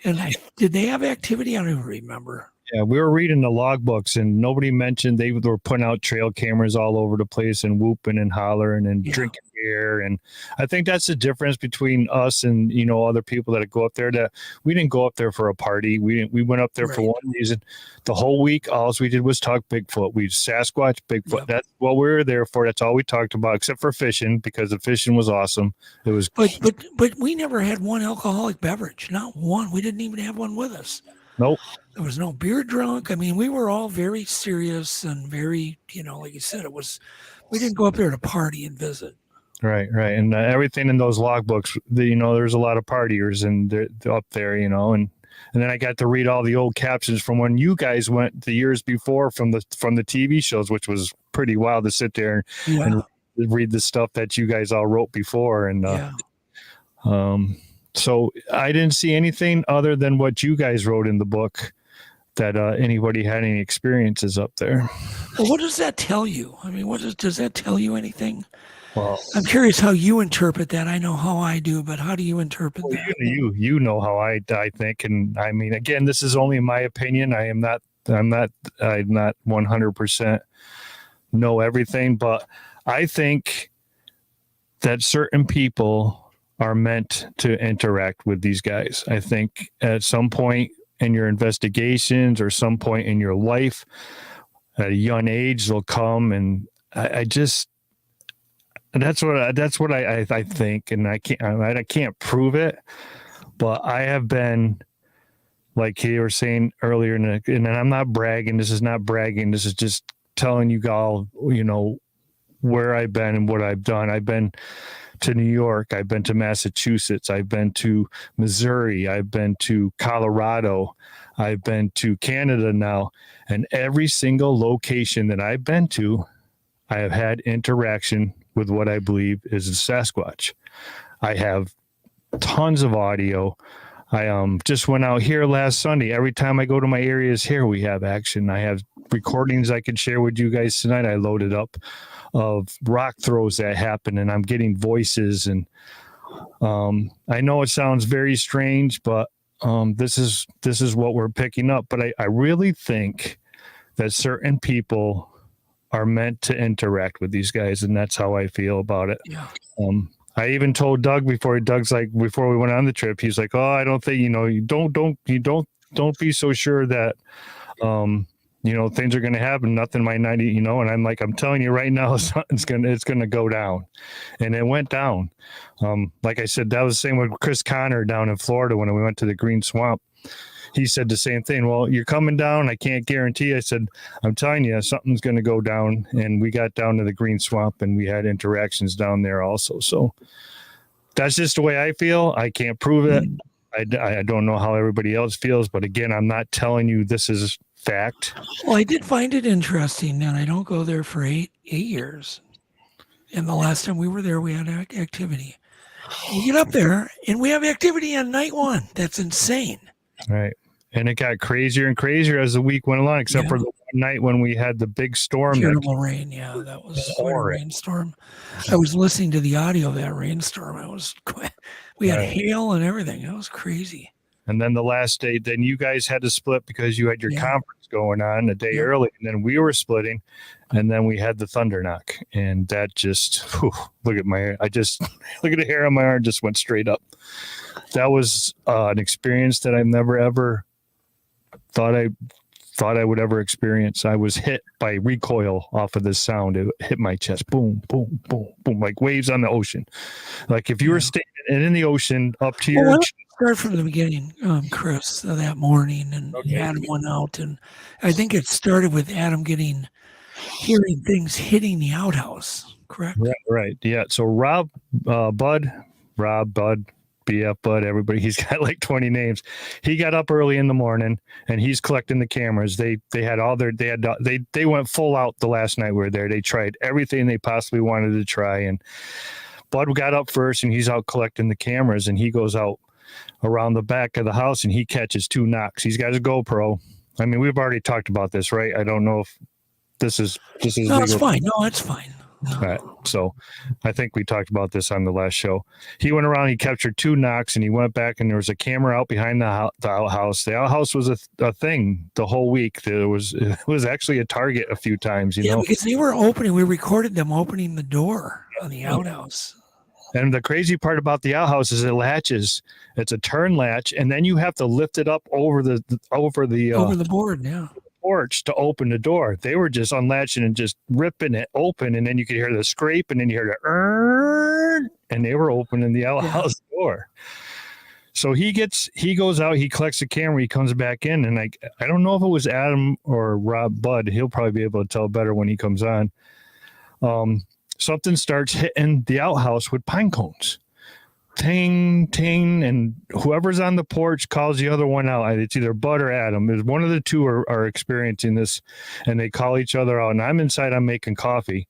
And did they have activity? I don't even remember. Yeah, we were reading the logbooks and nobody mentioned they were putting out trail cameras all over the place and whooping and hollering and drinking beer. And I think that's the difference between us and, other people that go up there. That we didn't go up there for a party. We went up there for one reason. The whole week, all we did was talk Bigfoot. We Sasquatch, Bigfoot. Yep. That's what we were there for. That's all we talked about, except for fishing, because the fishing was awesome. It was, but we never had one alcoholic beverage. Not one. We didn't even have one with us. Nope. There was no beer drunk. I mean, we were all very serious and very, like you said, we didn't go up there to party and visit. Right. And everything in those logbooks, there's a lot of partiers and they're up there, and then I got to read all the old captions from when you guys went the years before from the TV shows, which was pretty wild to sit there and read the stuff that you guys all wrote before. And so I didn't see anything other than what you guys wrote in the book that anybody had any experiences up there. Well, what does that tell you? I mean, does that tell you anything? Well, I'm curious how you interpret that. I know how I do, but how do you interpret that? You know how I think, and I mean, again, this is only my opinion. I'm not 100% know everything, but I think that certain people are meant to interact with these guys. I think at some point in your investigations or some point in your life, at a young age, they'll come, and that's what I think, and I can't prove it, but I have been, like you were saying earlier, and I'm not bragging. This is not bragging. This is just telling you all, where I've been and what I've done. I've been to New York. I've been to Massachusetts. I've been to Missouri. I've been to Colorado. I've been to Canada now, and every single location that I've been to, I have had interaction with what I believe is a Sasquatch. I have tons of audio. I just went out here last Sunday. Every time I go to my areas here, we have action. I have recordings I could share with you guys tonight. I loaded up of rock throws that happen, and I'm getting voices. And I know it sounds very strange, but this is what we're picking up. But I really think that certain people are meant to interact with these guys, and that's how I feel about it. Yeah. I even told Doug before we went on the trip, he's like, "Oh, I don't think, you don't be so sure that things are going to happen. Nothing might not, and I'm like, I'm telling you right now, it's going to go down." And it went down. Like I said, that was the same with Chris Connor down in Florida when we went to the Green Swamp. He said the same thing. Well, you're coming down. I can't guarantee. I said, I'm telling you, something's going to go down. And we got down to the Green Swamp, and we had interactions down there also. So that's just the way I feel. I can't prove it. I don't know how everybody else feels. But again, I'm not telling you this is fact. Well, I did find it interesting, and I don't go there for eight years. And the last time we were there, we had activity. We get up there, and we have activity on night one. That's insane. Right. And it got crazier and crazier as the week went along, except for the one night when we had the big storm. Terrible rain. Yeah, that was a rainstorm. I was listening to the audio of that rainstorm. We had hail and everything. It was crazy. And then the last day, then you guys had to split because you had your conference going on a day early, and then we were splitting, and then we had the thunder knock, and that just look at my hair. Look at the hair on my arm just went straight up. That was an experience that I've never ever thought I would ever experience. I was hit by recoil off of this sound. It hit my chest. Boom, boom, boom, boom, like waves on the ocean. Like if you were standing in the ocean up to your chest. Start from the beginning, Chris, that morning, and Adam went out, and I think it started with Adam hearing things hitting the outhouse, correct? Right. Yeah. So Rob, Bud, BF Bud, everybody, he's got like 20 names. He got up early in the morning and he's collecting the cameras. They went full out the last night we were there. They tried everything they possibly wanted to try, and Bud got up first and he's out collecting the cameras, and he goes out around the back of the house and he catches 2 knocks. He's got his GoPro. I mean, we've already talked about this, right? I don't know if this is no, it's fine. No, it's fine. All right. So I think we talked about this on the last show. He went around, he captured 2 knocks, and he went back, and there was a camera out behind the outhouse. The outhouse was a thing the whole week. It was actually a target a few times, you know. Because they were opening, we recorded them opening the door on the outhouse. And the crazy part about the outhouse is it latches. It's a turn latch, and then you have to lift it up over the board, porch to open the door. They were just unlatching and just ripping it open, and then you could hear the scrape, and then you hear the and they were opening the outhouse door. So he goes out, he collects the camera, he comes back in, and I don't know if it was Adam or Rob Bud. He'll probably be able to tell better when he comes on. Something starts hitting the outhouse with pine cones. Ting, ting, and whoever's on the porch calls the other one out. It's either Bud or Adam. There's one of the two are experiencing this, and they call each other out. And I'm inside, I'm making coffee.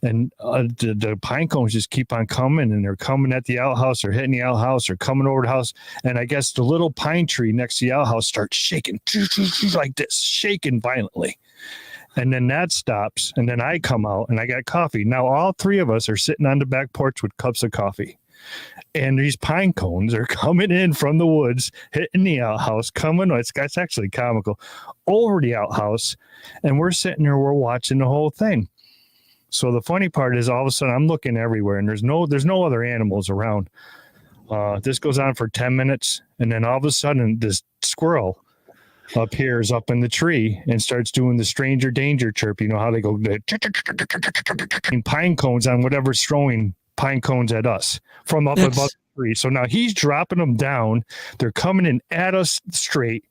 And the pine cones just keep on coming, and they're coming at the outhouse or hitting the outhouse or coming over the house. And I guess the little pine tree next to the outhouse starts shaking like this, shaking violently. And then that stops, and then I come out, and I got coffee. Now all three of us are sitting on the back porch with cups of coffee. And these pine cones are coming in from the woods, hitting the outhouse, it's actually comical, over the outhouse. And we're sitting there, we're watching the whole thing. So the funny part is all of a sudden I'm looking everywhere, and there's no other animals around. This goes on for 10 minutes, and then all of a sudden this squirrel appears up in the tree and starts doing the stranger danger chirp. You know how they go pine cones on whatever's throwing pine cones at us from up above the tree. So now he's dropping them down. They're coming in at us straight,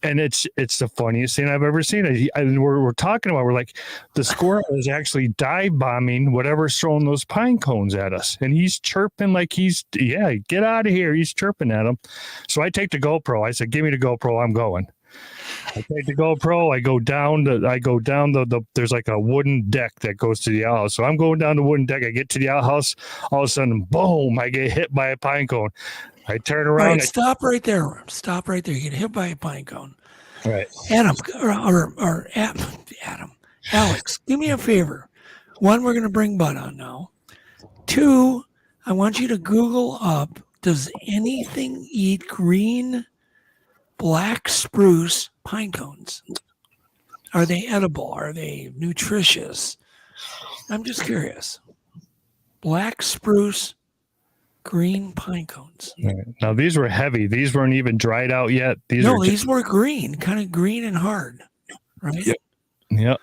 and it's the funniest thing I've ever seen. And we're talking about, we're like, the squirrel is actually dive bombing whatever's throwing those pine cones at us, and he's chirping like get out of here. He's chirping at him. So I take the GoPro. I said, give me the GoPro. I'm going. I take the GoPro. I go down the there's like a wooden deck that goes to the outhouse. So I'm going down the wooden deck. I get to the outhouse. All of a sudden, boom! I get hit by a pine cone. I turn around. Right, stop right there. Stop right there. You get hit by a pine cone. All right, Adam, Adam, Alex, do me a favor. One, we're going to bring Bud on now. Two, I want you to Google up, does anything eat green black spruce pine cones? Are they edible? Are they nutritious? I'm just curious. Black spruce, green pine cones. Right. Now these were heavy. These weren't even dried out yet. These were green, kind of green and hard, right? Yep.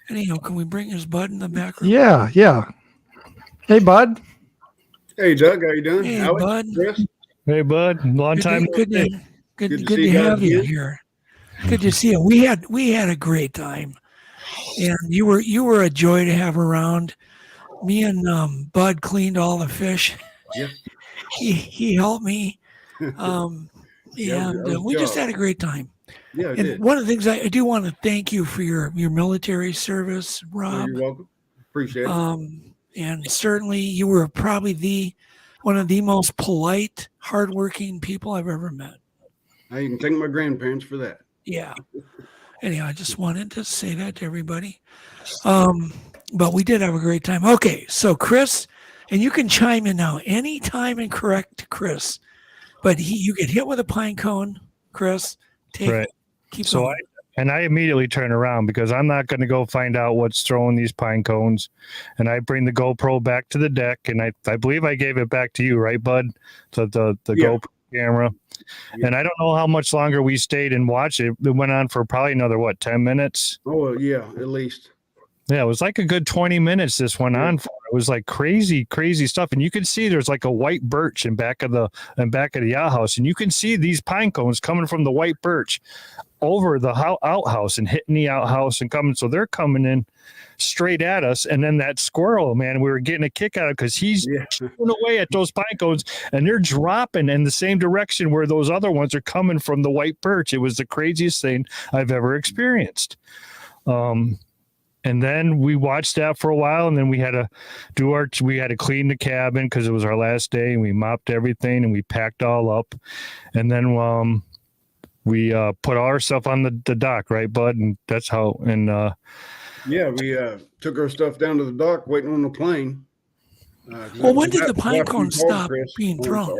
Anyhow, can we bring his Bud in the background? Yeah. Hey, Bud. Hey, Doug. How you doing? Hey, Alex, Bud. Chris? Hey, Bud. Long time. Good to have you here. Good to see you. We had a great time, and you were a joy to have around. Me and Bud cleaned all the fish. Yeah. He helped me, and we just had a great time. Yeah, and one of the things I do want to thank you for your military service, Rob. You're welcome. Appreciate it. And certainly you were probably one of the most polite, hardworking people I've ever met. You can thank my grandparents for that. Yeah. Anyhow, I just wanted to say that to everybody. But we did have a great time. Okay, so Chris, and you can chime in now anytime and correct Chris. But you get hit with a pine cone, Chris. Keep going. I immediately turn around because I'm not going to go find out what's throwing these pine cones. And I bring the GoPro back to the deck, and I believe I gave it back to you, right, Bud? The GoPro camera. Yeah. And I don't know how much longer we stayed and watched it. It went on for probably another 10 minutes. Oh yeah, at least. Yeah, it was like a good 20 minutes this went on for. It was like crazy stuff. And you can see there's like a white birch in back of the outhouse, and you can see these pine cones coming from the white birch over the outhouse and hitting the outhouse and coming. So they're coming in straight at us. And then that squirrel, man, we were getting a kick out of because he's chewing away at those pine cones, and they're dropping in the same direction where those other ones are coming from the white birch. It was the craziest thing I've ever experienced. And then we watched that for a while, and then we had to clean the cabin because it was our last day, and we mopped everything and we packed all up. And then we put all our stuff on the dock, right, Bud? And that's how, we took our stuff down to the dock waiting on the plane. Well, when did the pine cones stop being thrown?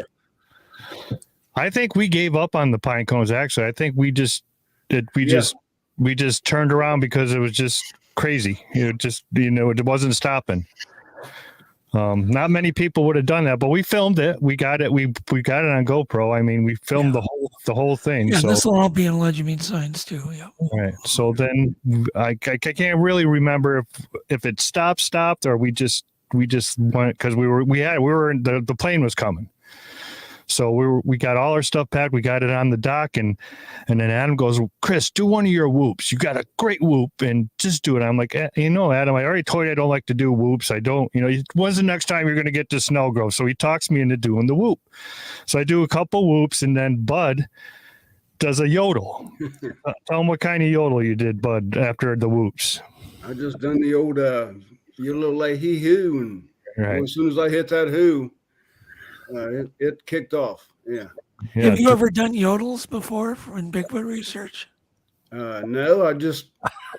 I think we gave up on the pine cones, actually. I think we just turned around because it was just crazy. It wasn't stopping. Not many people would have done that, but we filmed it. We got it. We got it on GoPro. I mean, we filmed the whole thing. Yeah, so this will all be in Legend Signs too. Yeah. Right. So then I can't really remember if it stopped or we just went because the plane was coming. So we got all our stuff packed. We got it on the dock, and then Adam goes, Chris, do one of your whoops. You got a great whoop, and just do it. I'm like, Adam, I already told you I don't like to do whoops. I don't, when's the next time you're going to get to Snell Grove? So he talks me into doing the whoop. So I do a couple whoops, and then Bud does a yodel. Tell him what kind of yodel you did, Bud, after the whoops. I just done the old little lay hee hoo, and right. As soon as I hit that hoo, it kicked off. Yeah. Have you ever done yodels before in Bigfoot research? No, I just,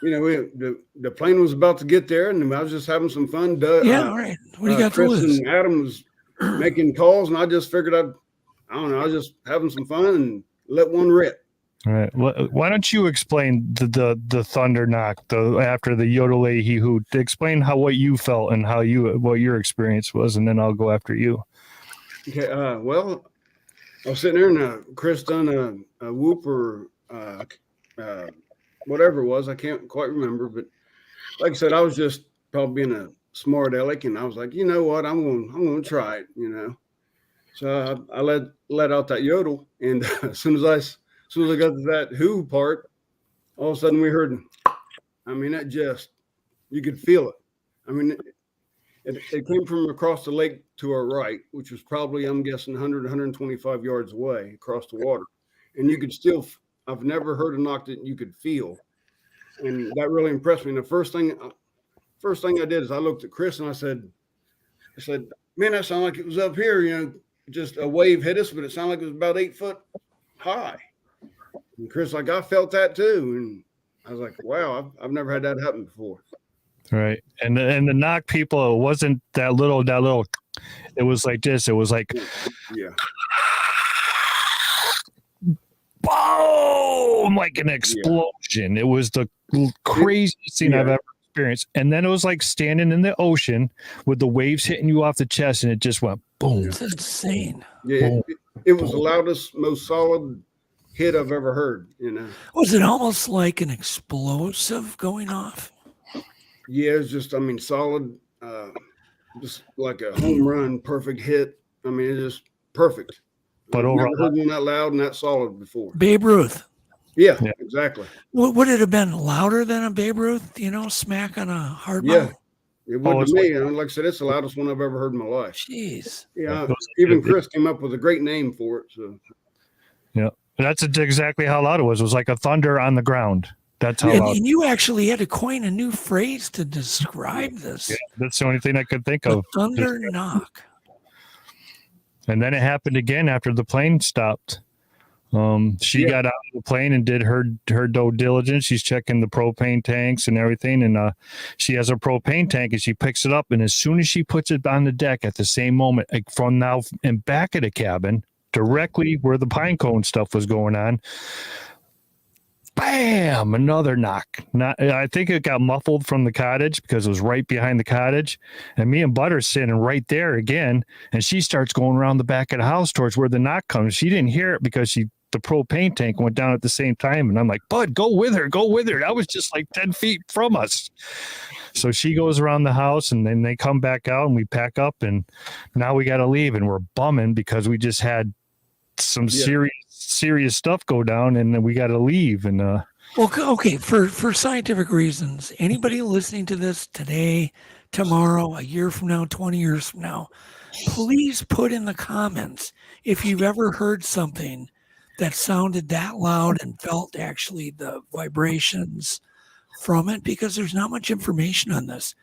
the plane was about to get there, and I was just having some fun. All right. What do you got Chris to lose? and Adam was making calls, and I just figured I don't know, I was just having some fun and let one rip. All right. Well, why don't you explain the thunder knock after the yodel he who? Explain what you felt and what your experience was, and then I'll go after you. Okay. Well, I was sitting there, and Chris done a whoop or whatever it was. I can't quite remember, but like I said, I was just probably being a smart aleck, and I was like, you know what, I'm going to try it. So I let out that yodel, and as soon as I got to that who part, all of a sudden we heard, that just, you could feel it. It came from across the lake to our right, which was probably, I'm guessing, 100, 125 yards away across the water. And you could still, I've never heard a knock that you could feel. And that really impressed me. And the first thing I did is I looked at Chris and I said, man, that sounded like it was up here, just a wave hit us, but it sounded like it was about 8 foot high. And Chris, I felt that too. And I was like, wow, I've never had that happen before. Right. And the knock, people, it wasn't that little, it was like this. It was like, yeah. Boom, like an explosion. Yeah. It was the craziest thing I've ever experienced. And then it was like standing in the ocean with the waves hitting you off the chest, and it just went boom. It's insane. Yeah, it was the loudest, most solid hit I've ever heard. Was it almost like an explosive going off? Yeah, it's just, solid, just like a home run, perfect hit. It's just perfect. But I've never heard one that loud and that solid before. Babe Ruth. Yeah, exactly. Would it have been louder than a Babe Ruth, smack on a hard ball? Yeah, it would to me. Like I said, it's the loudest one I've ever heard in my life. Jeez. Yeah, even Chris came up with a great name for it. So. Yeah, that's exactly how loud it was. It was like a thunder on the ground. That's how loud. And you actually had to coin a new phrase to describe this. Yeah, that's the only thing I could think of. Thunder knock. And then it happened again after the plane stopped. She got out of the plane and did her due diligence. She's checking the propane tanks and everything. And she has a propane tank, and she picks it up. And as soon as she puts it on the deck at the same moment, like from now and back of the cabin, directly where the pine cone stuff was going on, bam, another knock. I think it got muffled from the cottage because it was right behind the cottage. And me and Bud are sitting right there again. And she starts going around the back of the house towards where the knock comes. She didn't hear it because the propane tank went down at the same time. And I'm like, Bud, go with her. That was just like 10 feet from us. So she goes around the house, and then they come back out, and we pack up, and now we got to leave. And we're bumming because we just had some serious stuff go down, and then we got to leave. And well, okay, for scientific reasons, anybody listening to this today, tomorrow, a year from now, 20 years from now, please put in the comments if you've ever heard something that sounded that loud and felt actually the vibrations from it, because there's not much information on this.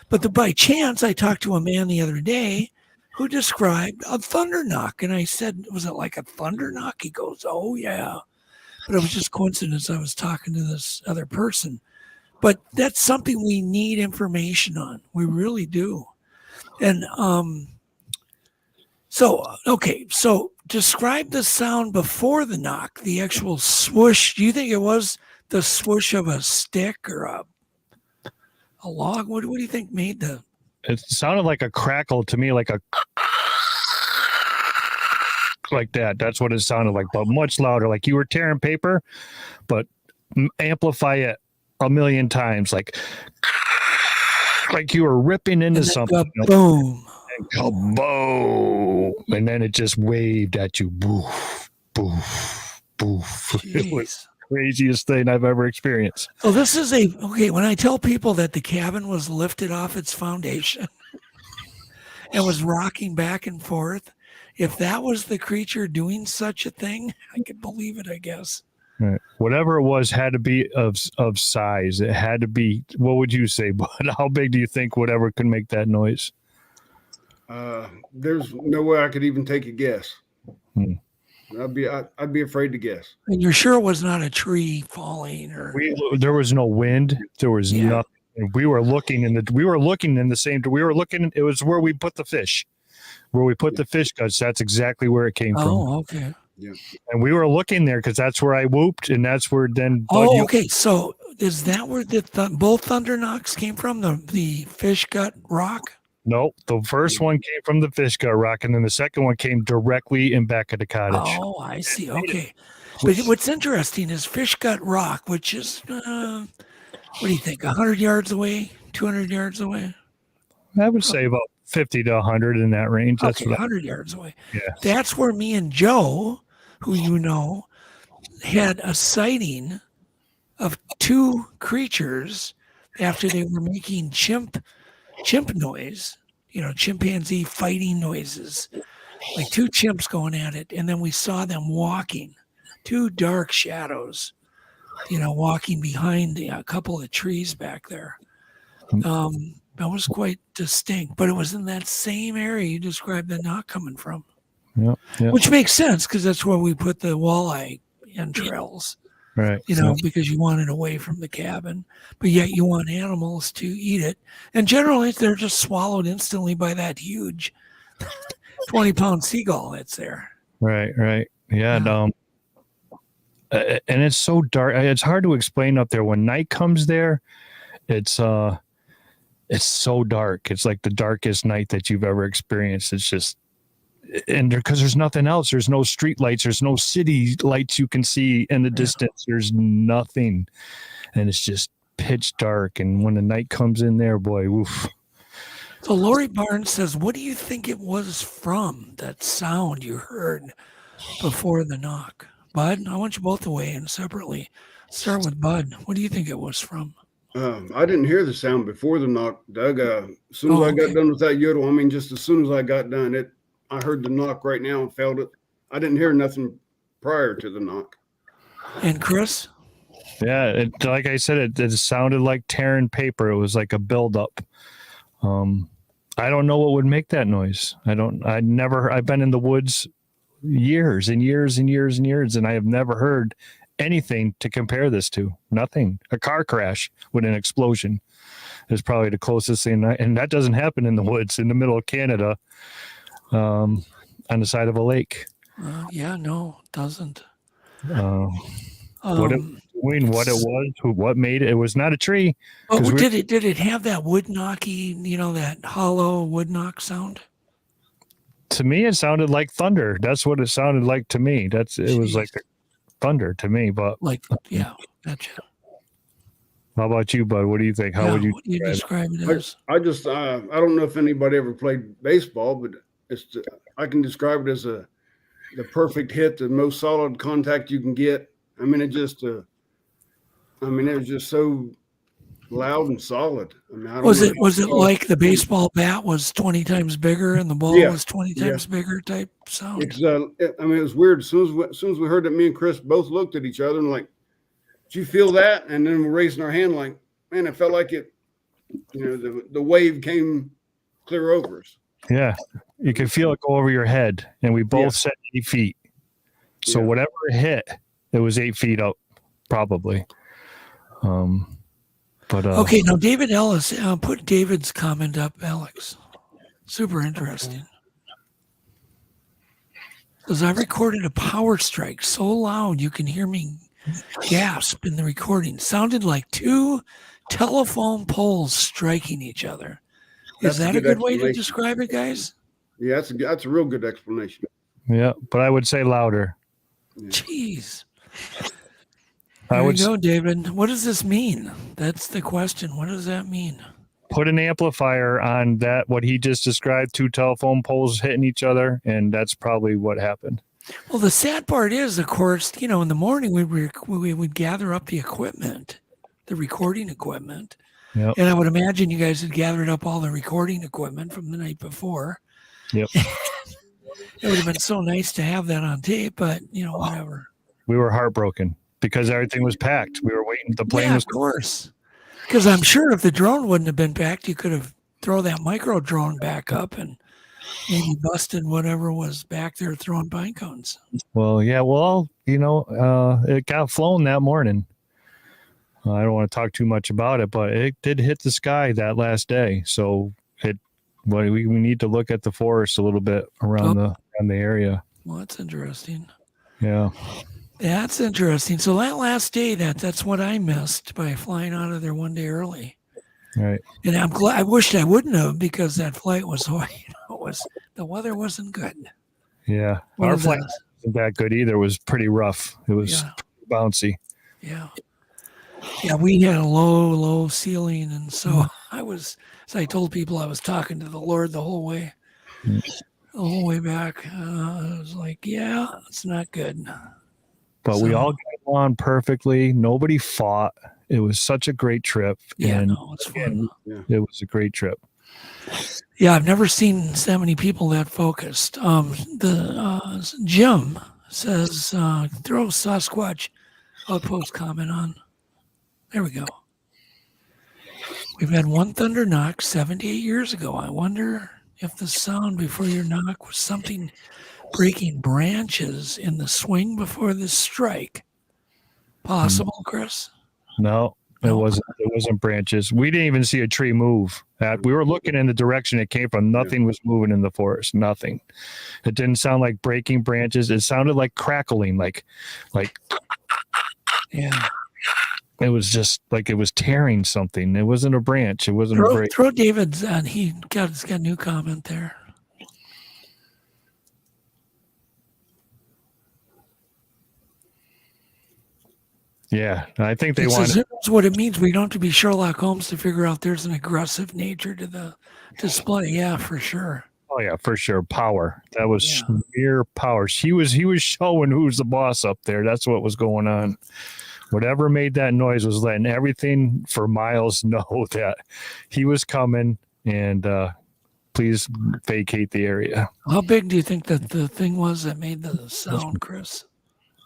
But by chance, I talked to a man the other day who described a thunder knock. And I said, was it like a thunder knock? He goes, oh, yeah. But it was just coincidence. I was talking to this other person. But that's something we need information on. We really do. And so describe the sound before the knock, the actual swoosh. Do you think it was the swoosh of a stick or a log? What do you think made the... It sounded like a crackle to me, like that. That's what it sounded like, but much louder, like you were tearing paper, but amplify it a million times, like you were ripping into something. Boom. And kaboom. and then it just waved at you. Boof, boof, boof. It was the craziest thing I've ever experienced. So this is okay. When I tell people that the cabin was lifted off its foundation and was rocking back and forth, if that was the creature doing such a thing, I could believe it, I guess. Right. Whatever it was had to be of size. It had to be. What would you say, Bud? How big do you think whatever could make that noise? There's no way I could even take a guess. I'd be afraid to guess. And you're sure it was not a tree falling, or There was no wind. There was nothing. We were looking in the same. It was where we put the fish. Where we put the fish guts. That's exactly where it came from. Oh, okay. Yeah. And we were looking there because that's where I whooped, and that's where then. Oh, okay. So is that where both thunder knocks came from? The fish gut rock? No, the first one came from the fish gut rock, and then the second one came directly in back of the cottage. Oh, I see. Okay. But what's interesting is fish gut rock, which is, what do you think, 100 yards away, 200 yards away? I would say about 50 to 100 in that range. That's Okay, what 100 yards away. Yeah. That's where me and Joe, who you know, had a sighting of two creatures after they were making chimp noise, chimpanzee fighting noises, like two chimps going at it. And then we saw them walking, two dark shadows, walking behind a couple of trees back there. That was quite distinct, but it was in that same area you described the knock coming from. Yeah. Which makes sense because that's where we put the walleye entrails. Right. Because you want it away from the cabin, but yet you want animals to eat it. And generally, they're just swallowed instantly by that huge 20-pound seagull that's there. Right. Yeah. And it's so dark. It's hard to explain up there. When night comes there, it's so dark. It's like the darkest night that you've ever experienced. It's just, and because there's nothing else, there's no street lights, there's no city lights you can see in the distance. There's nothing, and it's just pitch dark. And when the night comes in there, boy, oof. So Lori Barnes says, what do you think it was from, that sound you heard before the knock? Bud, I want you both to weigh in separately. Start with Bud. What do you think it was from? I didn't hear the sound before the knock, Doug. As soon as I got done with that yodel, just as soon as I got done, I heard the knock right now and felt it. I didn't hear nothing prior to the knock. And Chris? Yeah, like I said, it sounded like tearing paper. It was like a buildup. I don't know what would make that noise. I've been in the woods years and years and years and years, and I have never heard anything to compare this to. Nothing. A car crash with an explosion is probably the closest thing, and that doesn't happen in the woods in the middle of Canada, on the side of a lake. No, it doesn't. What it was, what made it? It was not a tree. Did it have that wood knocky, that hollow wood knock sound? To me, it sounded like thunder. That's what it sounded like to me. It was like thunder to me, but gotcha. How about you, Bud? What do you think? How would you describe it as? I don't know if anybody ever played baseball, but I can describe it as the perfect hit, the most solid contact you can get. It was just so loud and solid. Was it like the baseball bat was 20 times bigger and the ball was 20 times bigger type sound? It was weird. As soon as we heard that, me and Chris both looked at each other and like, did you feel that? And then we're raising our hand like, man, it felt like it, the wave came clear over us. Yeah. You could feel it go over your head. And we both said 8 feet. So whatever it hit, it was 8 feet up, probably. Okay, now David Ellis, put David's comment up, Alex. Super interesting. Because I recorded a power strike so loud you can hear me gasp in the recording. Sounded like two telephone poles striking each other. Is that a good way to describe it, guys? Yeah, that's a real good explanation. Yeah, but I would say louder. Jeez. There you go, David. What does this mean? That's the question. What does that mean? put an amplifier on that, what he just described, 2 telephone poles hitting each other, and that's probably what happened. Well, the sad part is, of course, in the morning we would gather up the equipment, the recording equipment. Yep. And I would imagine you guys had gathered up all the recording equipment from the night before. Yep. It would have been so nice to have that on tape, but whatever. We were heartbroken because everything was packed. We were waiting. The plane was. Of course. Because I'm sure if the drone wouldn't have been packed, you could have thrown that micro drone back up and maybe busted whatever was back there throwing pine cones. Well, yeah. Well, it got flown that morning. I don't want to talk too much about it, but it did hit the sky that last day. So we need to look at the forest a little bit around the area. Well, that's interesting. Yeah. That's interesting. So that last day, that's what I missed by flying out of there one day early. Right. And I'm glad. I wished I wouldn't have, because that flight was, the weather wasn't good. Yeah. Our flight wasn't that good either. It was pretty rough. It was bouncy. Yeah. Yeah, we had a low ceiling, and so as I told people, I was talking to the Lord the whole way back. I was like, yeah, it's not good. But we all got on perfectly. Nobody fought. It was such a great trip. Yeah, and it's fun. It was a great trip. Yeah, I've never seen that many people that focused. Jim says, throw Sasquatch outpost comment on. There we go. We've had one thunder knock 78 years ago. I wonder if the sound before your knock was something breaking branches in the swing before the strike. Possible, Chris? No, it wasn't. It wasn't branches. We didn't even see a tree move. We were looking in the direction it came from. Nothing was moving in the forest. Nothing. It didn't sound like breaking branches. It sounded like crackling, like. Yeah. It was just like it was tearing something. It wasn't a branch. It wasn't a break. Throw David's on. He's got a new comment there. Yeah, I think they want. That's what it means. We don't have to be Sherlock Holmes to figure out there's an aggressive nature to the display. Yeah, for sure. Oh yeah, for sure. Power. That was mere power. He was showing who's the boss up there. That's what was going on. Whatever made that noise was letting everything for miles know that he was coming, and please vacate the area. How big do you think that the thing was that made the sound, Chris?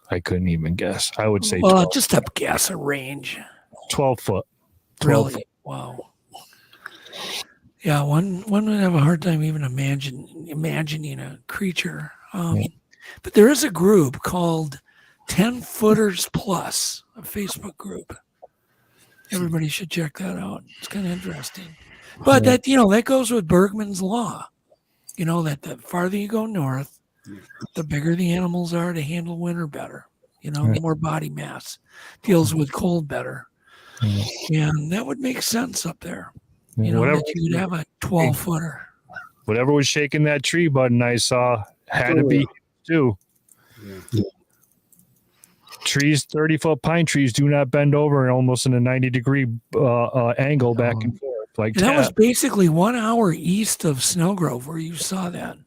I couldn't even guess. I would say 12. Just a guess, a range. 12 foot. 12 really? Foot. Wow. Yeah, one would have a hard time even imagining a creature. But there is a group called 10 Footers Plus, a Facebook group. Everybody should check that out. It's kind of interesting. But that goes with Bergman's law. That the farther you go north, the bigger the animals are to handle winter better. The more body mass deals with cold better. And that would make sense up there. That you would have a 12-footer. Whatever was shaking that tree button I saw had to be too. Yeah. Trees, 30-foot pine trees do not bend over almost in a 90-degree angle back and forth. Like that was basically 1 hour east of Snowgrove where you saw that.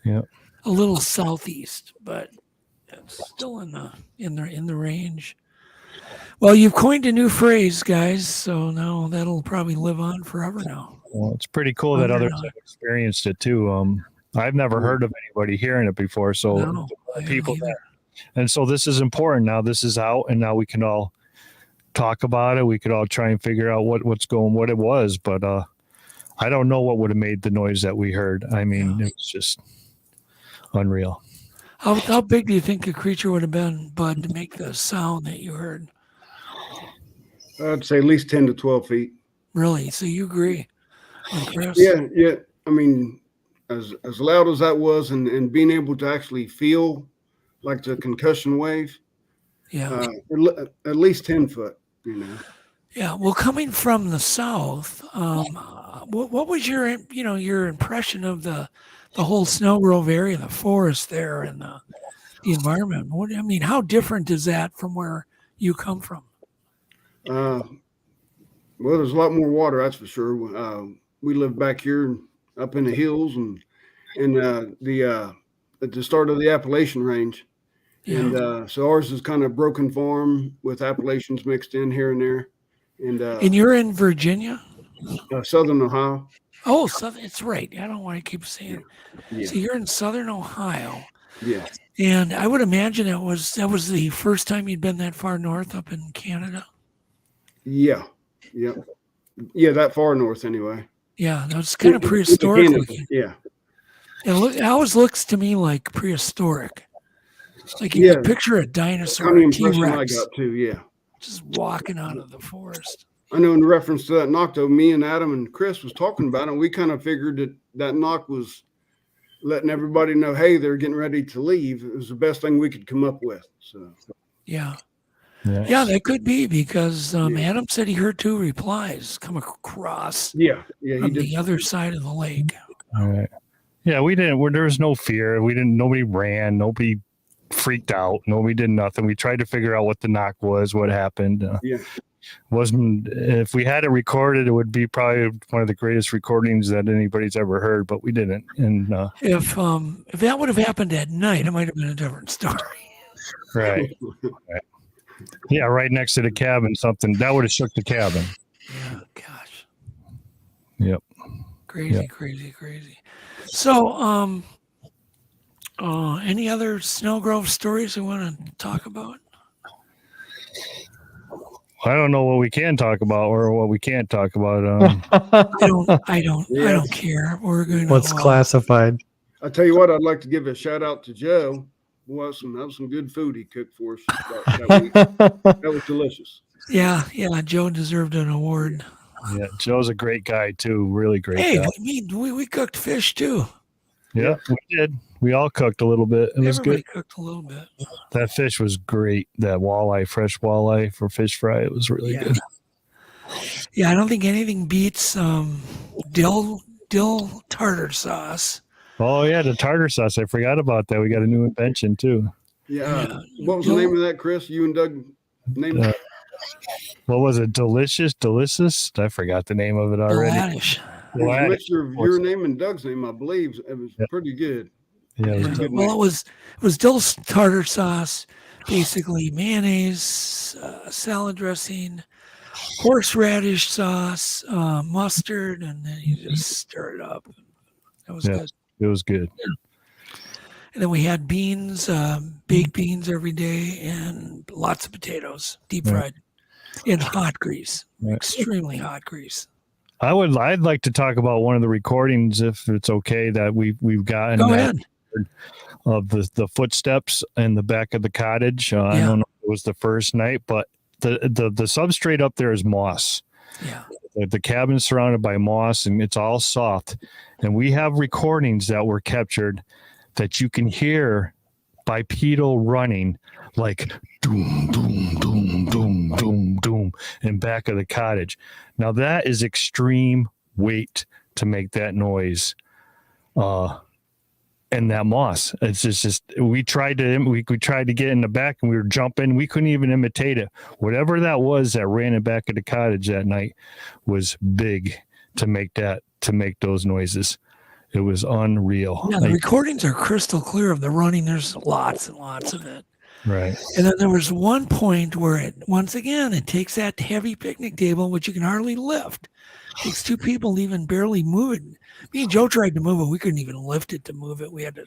Yeah. A little southeast, but it's still in the range. Well, you've coined a new phrase, guys, so now that'll probably live on forever now. Well, it's pretty cool that others have experienced it too. I've never heard of anybody hearing it before, so people that. And so this is important now. This is out, and now we can all talk about it. We could all try and figure out what it was, but I don't know what would have made the noise that we heard. I mean, it's just unreal. How big do you think a creature would have been, Bud, to make the sound that you heard? I'd say at least 10 to 12 feet. Really? So you agree? Chris? Yeah. I mean, as loud as that was, and being able to actually feel like the concussion wave. Yeah. At least 10 foot, Yeah. Well, coming from the south, what was your impression of the whole Snowgrove area, the forest there, and the environment? How different is that from where you come from? Well, there's a lot more water, that's for sure. We live back here up in the hills and at the start of the Appalachian range. Yeah. And so ours is kind of broken farm with Appalachians mixed in here and there. And you're in Virginia? Southern Ohio. Oh, Southern. It's right. I don't want to keep saying. Yeah. So you're in Southern Ohio. Yeah. And I would imagine that was the first time you'd been that far north up in Canada. Yeah. Yeah. Yeah, that far north anyway. Yeah, that's kind of prehistoric looking. Yeah. It always looks to me like prehistoric. Like you could picture a dinosaur, Kind of a impression I T-Rex, got too, yeah. just walking out of the forest. I know in reference to that knock, though, me and Adam and Chris was talking about it, and we kind of figured that knock was letting everybody know, hey, they're getting ready to leave. It was the best thing we could come up with. So Yeah. Yeah, that could be because Adam said he heard 2 replies come across he from did. the other side of the lake. All right. Yeah, we didn't. There was no fear. Nobody ran. Nobody freaked out. Nobody did nothing. We tried to figure out what the knock was, what happened. Wasn't. If we had it recorded, it would be probably one of the greatest recordings that anybody's ever heard. But we didn't. And If that would have happened at night, it might have been a different story. Right. Yeah, right next to the cabin, something that would have shook the cabin. Yeah, gosh. Yep. Crazy. So, any other Snow Grove stories you want to talk about? I don't know what we can talk about or what we can't talk about. I don't care. We're going to. What's classified? I tell you what, I'd like to give a shout out to Joe. That was some good food he cooked for us that week. That was delicious. Yeah, Joe deserved an award. Yeah, Joe's a great guy too. Really great guy. We cooked fish too. Yeah, we did. We all cooked a little bit. It was Everybody good. cooked a little bit. That fish was great. That walleye, fresh walleye for fish fry. It was really good. Yeah, I don't think anything beats dill tartar sauce. Oh yeah, the tartar sauce. I forgot about that. We got a new invention too. Yeah. What was the name of that, Chris? You and Doug named it? What was it? Delicious? I forgot the name of it already. Delicious. It was a mixture of your name and Doug's name, I believe. It was pretty good. Yeah, it was good. Well, it was dill tartar sauce, basically mayonnaise, salad dressing, horseradish sauce, mustard, and then you just stir it up. That was good. It was good. And then we had beans, baked beans every day, and lots of potatoes, deep fried, in hot grease, extremely hot grease. I'd like to talk about one of the recordings, if it's okay, that we've gotten. Go ahead. Of the footsteps in the back of the cottage. I don't know if it was the first night, but the substrate up there is moss. Yeah. The cabin's surrounded by moss and it's all soft. And we have recordings that were captured that you can hear bipedal running like doom, doom, doom, doom, doom, doom in back of the cottage. Now that is extreme weight to make that noise. And that moss, it's just we tried to get in the back and we were jumping. We couldn't even imitate it. Whatever that was that ran in back of the cottage that night was big to make those noises. It was unreal. Yeah, the recordings are crystal clear of the running. There's lots and lots of it. Right. And then there was one point where it takes that heavy picnic table, which you can hardly lift. It takes 2 people to even barely move it. Me and Joe tried to move it. We couldn't even lift it to move it. We had to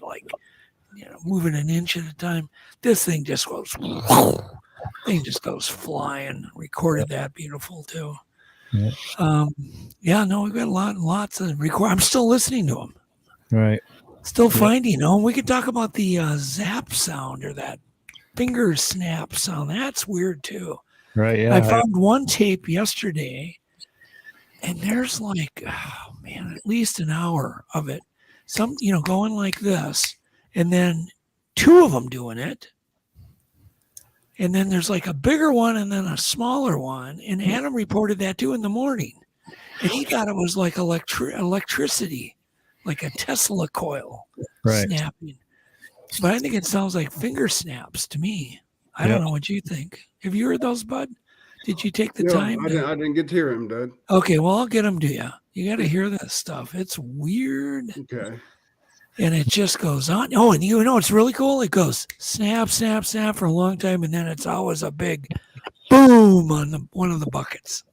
move it an inch at a time. This thing just goes, flying. Recorded that beautiful too. Yeah. We've got lots of record. I'm still listening to them. Right. Still finding them. We could talk about the zap sound or that finger snap sound. That's weird too. Right. Yeah. I found one tape yesterday, and there's at least an hour of it. Some, going like this, and then 2 of them doing it. And then there's like a bigger one and then a smaller one. And Adam reported that too in the morning. And he thought it was like electricity, like a Tesla coil snapping. But I think it sounds like finger snaps to me. I don't know what you think. Have you heard those, Bud? Did you take the No, time? I didn't get to hear him, Doug. Okay, well, I'll get them to you. You got to hear this stuff. It's weird. Okay. And it just goes on. Oh, and you know it's really cool? It goes snap, snap, snap for a long time, and then it's always a big boom on one of the buckets.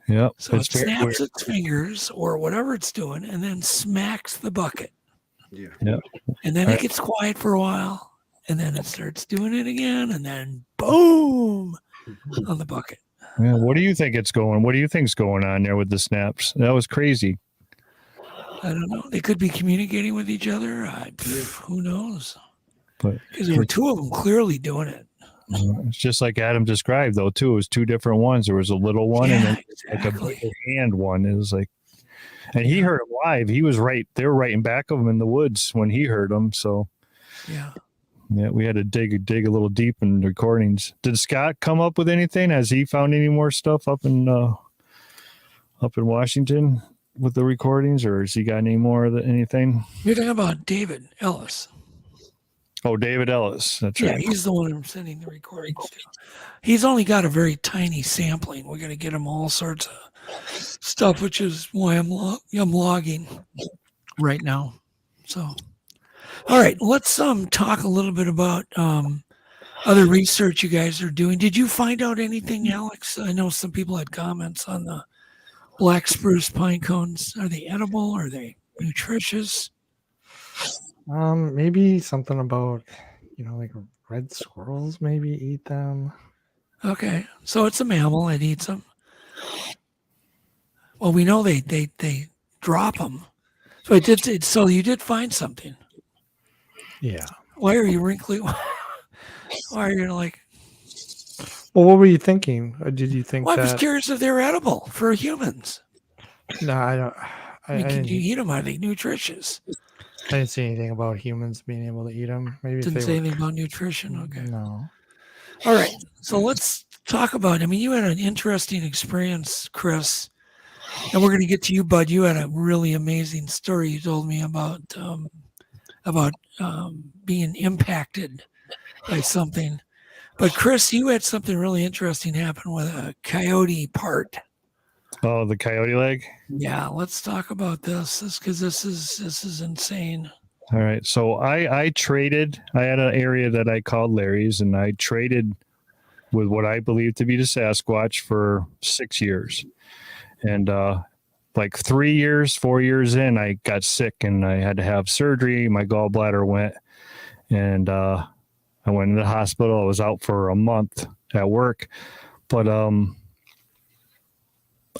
Yep. So it snaps its fingers or whatever it's doing, and then smacks the bucket. Yeah. Yep. And then it gets quiet for a while, and then it starts doing it again, and then boom on the bucket. Yeah. What do you think it's going? What do you think's going on there with the snaps? That was crazy. I don't know. They could be communicating with each other. Who knows? Because there were two of them clearly doing it. It's just like Adam described, though, too. It was two different ones. There was a little one and then like a bigger hand one. It was like, and he heard them live. He was right. They were right in back of him in the woods when he heard them. So, yeah, we had to dig a little deep in the recordings. Did Scott come up with anything? Has he found any more stuff up in Washington with the recordings, or has he got any more of anything? You're talking about David Ellis. Oh, David Ellis. That's right. Yeah, he's the one I'm sending the recordings to. He's only got a very tiny sampling. We're going to get him all sorts of stuff, which is why I'm logging right now. So, all right, let's talk a little bit about other research you guys are doing. Did you find out anything, Alex? I know some people had comments on the black spruce pine cones. Are they edible? Are they nutritious? Maybe something about, like red squirrels maybe eat them. Okay, so it's a mammal that eats them. Well, we know they drop them. So so you did find something. Yeah. Why are you wrinkly? Why are you like? Well, what were you thinking? Or did you think Well, that? I was curious if they're edible for humans. No, I don't. Can you eat them? Are they nutritious? I didn't see anything about humans being able to eat them. Maybe Didn't say anything about nutrition. Okay. No. All right. So let's talk about. I mean, you had an interesting experience, Chris, and we're going to get to you, Bud. You had a really amazing story you told me about being impacted by something. But Chris, you had something really interesting happen with a coyote part. Oh, the coyote leg? Yeah, let's talk about this because this is insane. All right. So I traded. I had an area that I called Larry's, and I traded with what I believe to be the Sasquatch for 6 years. And like 3 years, 4 years in, I got sick and I had to have surgery. My gallbladder went, and I went into the hospital. I was out for a month at work, but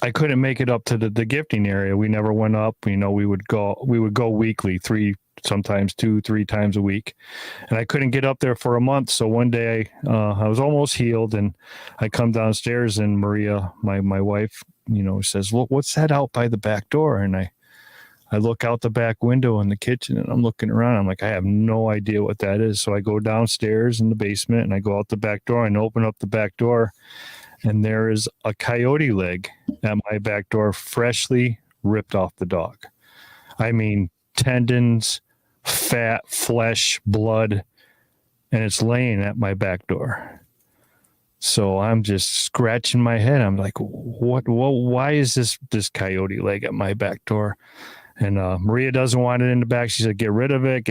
I couldn't make it up to the gifting area. We never went up. We would go weekly, sometimes 2-3 times a week. And I couldn't get up there for a month. So one day I was almost healed and I come downstairs and Maria, my wife, says, "Look, what's that out by the back door?" And I look out the back window in the kitchen and I'm looking around. I'm like, I have no idea what that is. So I go downstairs in the basement and I go out the back door and open up the back door. And there is a coyote leg at my back door, freshly ripped off the dog. I mean, tendons, fat, flesh, blood, and it's laying at my back door. So I'm just scratching my head. I'm like, what? Why is this coyote leg at my back door? And Maria doesn't want it in the back. She said, "Get rid of it."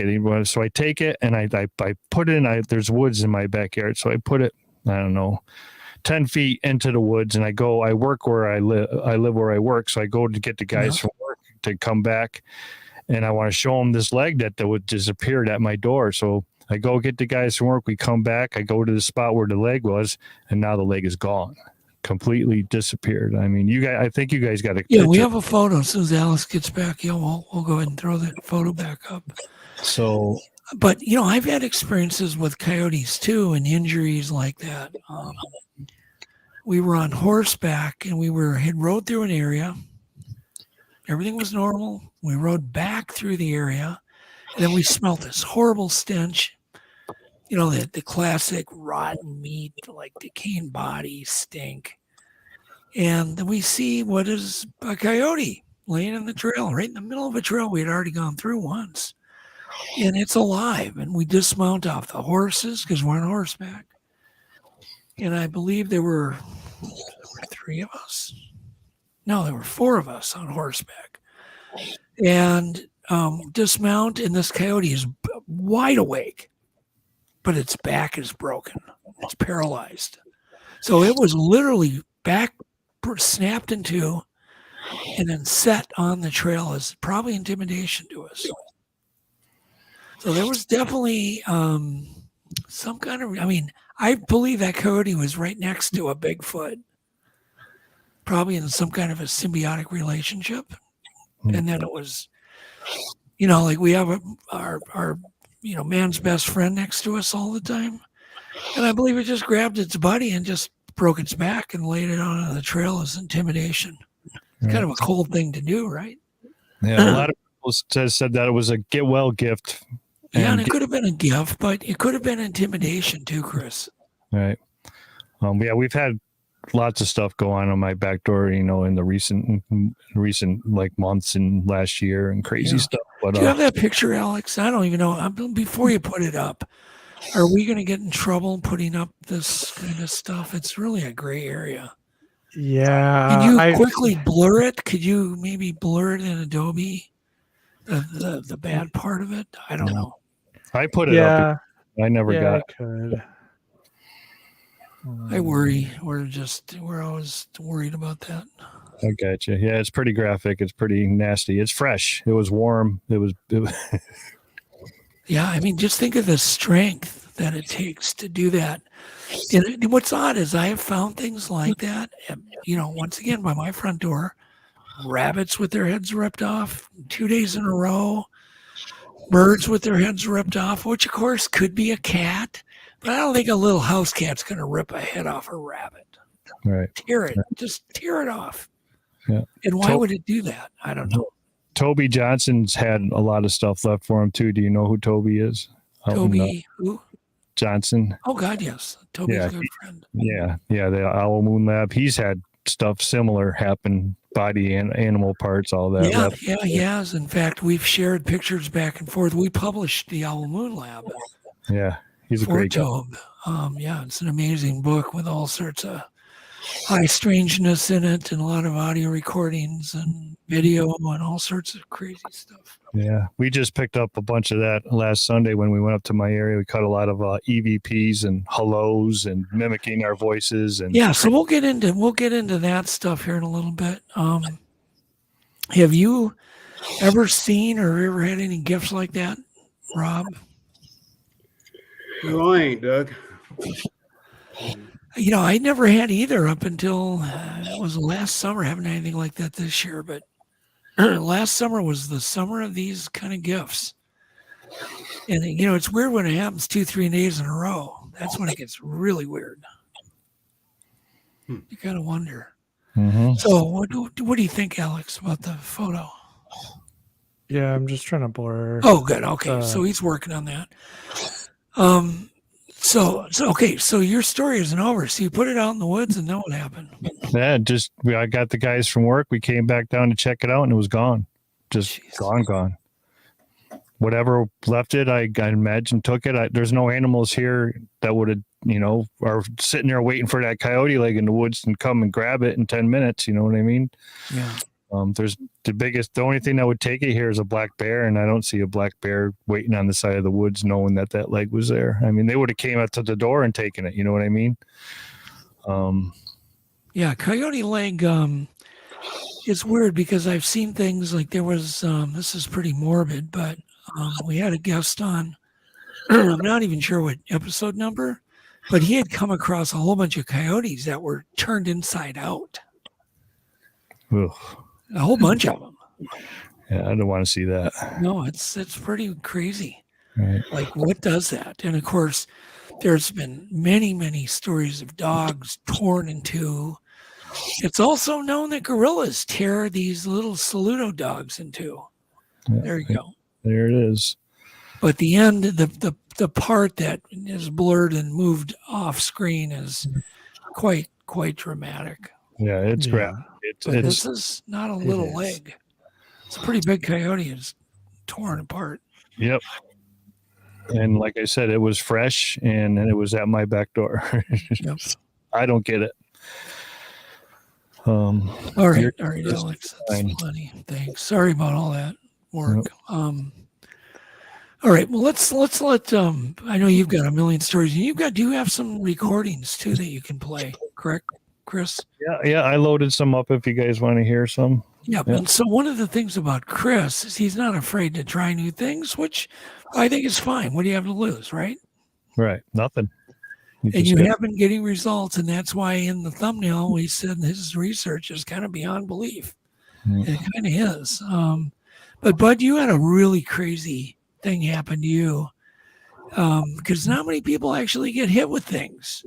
So I take it and I put it in. There's woods in my backyard, so I put it, I don't know, 10 feet into the woods, and I work where I live where I work. So I go to get the guys from work to come back, and I want to show them this leg that would disappeared at my door. So I go get the guys from work. We come back. I go to the spot where the leg was, and now the leg is gone, completely disappeared. I mean, I think you guys got a Yeah, we have a photo. As soon as Alice gets back, we'll go ahead and throw that photo back up. So, but I've had experiences with coyotes too, and injuries like that. We were on horseback, and we had rode through an area. Everything was normal. We rode back through the area, and then we smelled this horrible stench. The classic rotten meat, like decaying body stink. And then we see what is a coyote laying in the trail, right in the middle of a trail we had already gone through once. And it's alive. And we dismount off the horses because we're on horseback. and I believe there were 3 of us. No, there were 4 of us on horseback. And dismount, and this coyote is wide awake, but its back is broken. It's paralyzed. So it was literally back snapped in two and then set on the trail as probably intimidation to us. So there was definitely some kind of, I mean, I believe that coyote was right next to a Bigfoot, probably in some kind of a symbiotic relationship. And then it was, you know, like we have our you know, man's best friend next to us all the time. And I believe it just grabbed its buddy and just broke its back and laid it on the trail as intimidation. It's kind of a cold thing to do, right? Yeah, a lot of people said that it was a get well gift. Yeah, and it could have been a gift, but it could have been intimidation too, Chris. Right. Yeah, we've had lots of stuff go on my back door, you know, in the recent like months and last year and crazy stuff. But, do you have that picture, Alex? I don't even know. Before you put it up, are we going to get in trouble putting up this kind of stuff? It's really a gray area. Yeah. Can you quickly blur it? Could you maybe blur it in Adobe? The bad part of it? I don't know. I put it up. I never got it. I could. I worry. We're always worried about that. I got you. Yeah, it's pretty graphic. It's pretty nasty. It's fresh. It was warm. It was Yeah, I mean, just think of the strength that it takes to do that. And what's odd is I have found things like that, you know, once again, by my front door, rabbits with their heads ripped off 2 days in a row, birds with their heads ripped off, which of course could be a cat, but I don't think a little house cat's going to rip a head off a rabbit. Right. Tear it. Just tear it off. Yeah. And why would it do that? I don't know. Toby Johnson's had a lot of stuff left for him too. Do you know who Toby is? Toby who? Johnson. Oh God, yes. Toby's a good friend. Yeah. The Owl Moon Lab. He's had stuff similar happen, body and animal parts, all that. Yeah, he has. In fact, we've shared pictures back and forth. We published the Owl Moon Lab. Yeah, he's a great guy. Yeah, it's an amazing book with all sorts of high strangeness in it and a lot of audio recordings and video and all sorts of crazy stuff. Yeah, we just picked up a bunch of that last Sunday when we went up to my area. We cut a lot of EVPs and hellos and mimicking our voices. And yeah, so we'll get into that stuff here in a little bit. Have you ever seen or ever had any gifts like that, Rob? No, I ain't, Doug. You know, I never had either up until it was last summer. I haven't had anything like that this year, but last summer was the summer of these kind of gifts. And, you know, it's weird when it happens 2-3 days in a row. That's when it gets really weird. You kind of wonder. Mm-hmm. So what do you think, Alex, about the photo? Yeah, I'm just trying to blur. Oh, good. Okay. So he's working on that. So your story isn't over. So you put it out in the woods and then what happened? Yeah, I got the guys from work. We came back down to check it out and it was gone. Just gone. Whatever left it, I imagine took it. There's no animals here that would have, you know, are sitting there waiting for that coyote leg in the woods and come and grab it in 10 minutes. You know what I mean? Yeah. There's the only thing that would take it here is a black bear, and I don't see a black bear waiting on the side of the woods knowing that leg was there. I mean, they would have came up to the door and taken it. You know what I mean? Yeah, coyote leg it's weird because I've seen things like there was this is pretty morbid, but we had a guest on. I'm not even sure what episode number, but he had come across a whole bunch of coyotes that were turned inside out. Ugh. A whole bunch of them. Yeah, I don't want to see that. No, it's pretty crazy. Right. Like, what does that? And of course, there's been many, many stories of dogs torn in two. It's also known that gorillas tear these little Saludo dogs in two. Yeah, there you go. There it is. But the end, the part that is blurred and moved off screen is quite dramatic. Yeah, it's graphic. This is not a little leg. It's a pretty big coyote. It's torn apart. Yep. And like I said, it was fresh and it was at my back door. Yep. I don't get it. All right, Alex, that's plenty. Thanks. Sorry about all that work. Nope. All right, well, let's let I know you've got a million stories. Do you have some recordings too that you can play, correct, Chris? Yeah, I loaded some up if you guys want to hear some. Yeah, and so one of the things about Chris is he's not afraid to try new things, which I think is fine. What do you have to lose, right? Right, nothing. And you have been getting results, and that's why in the thumbnail we said his research is kind of beyond belief. And it kind of is. But Bud, you had a really crazy thing happen to you, because not many people actually get hit with things.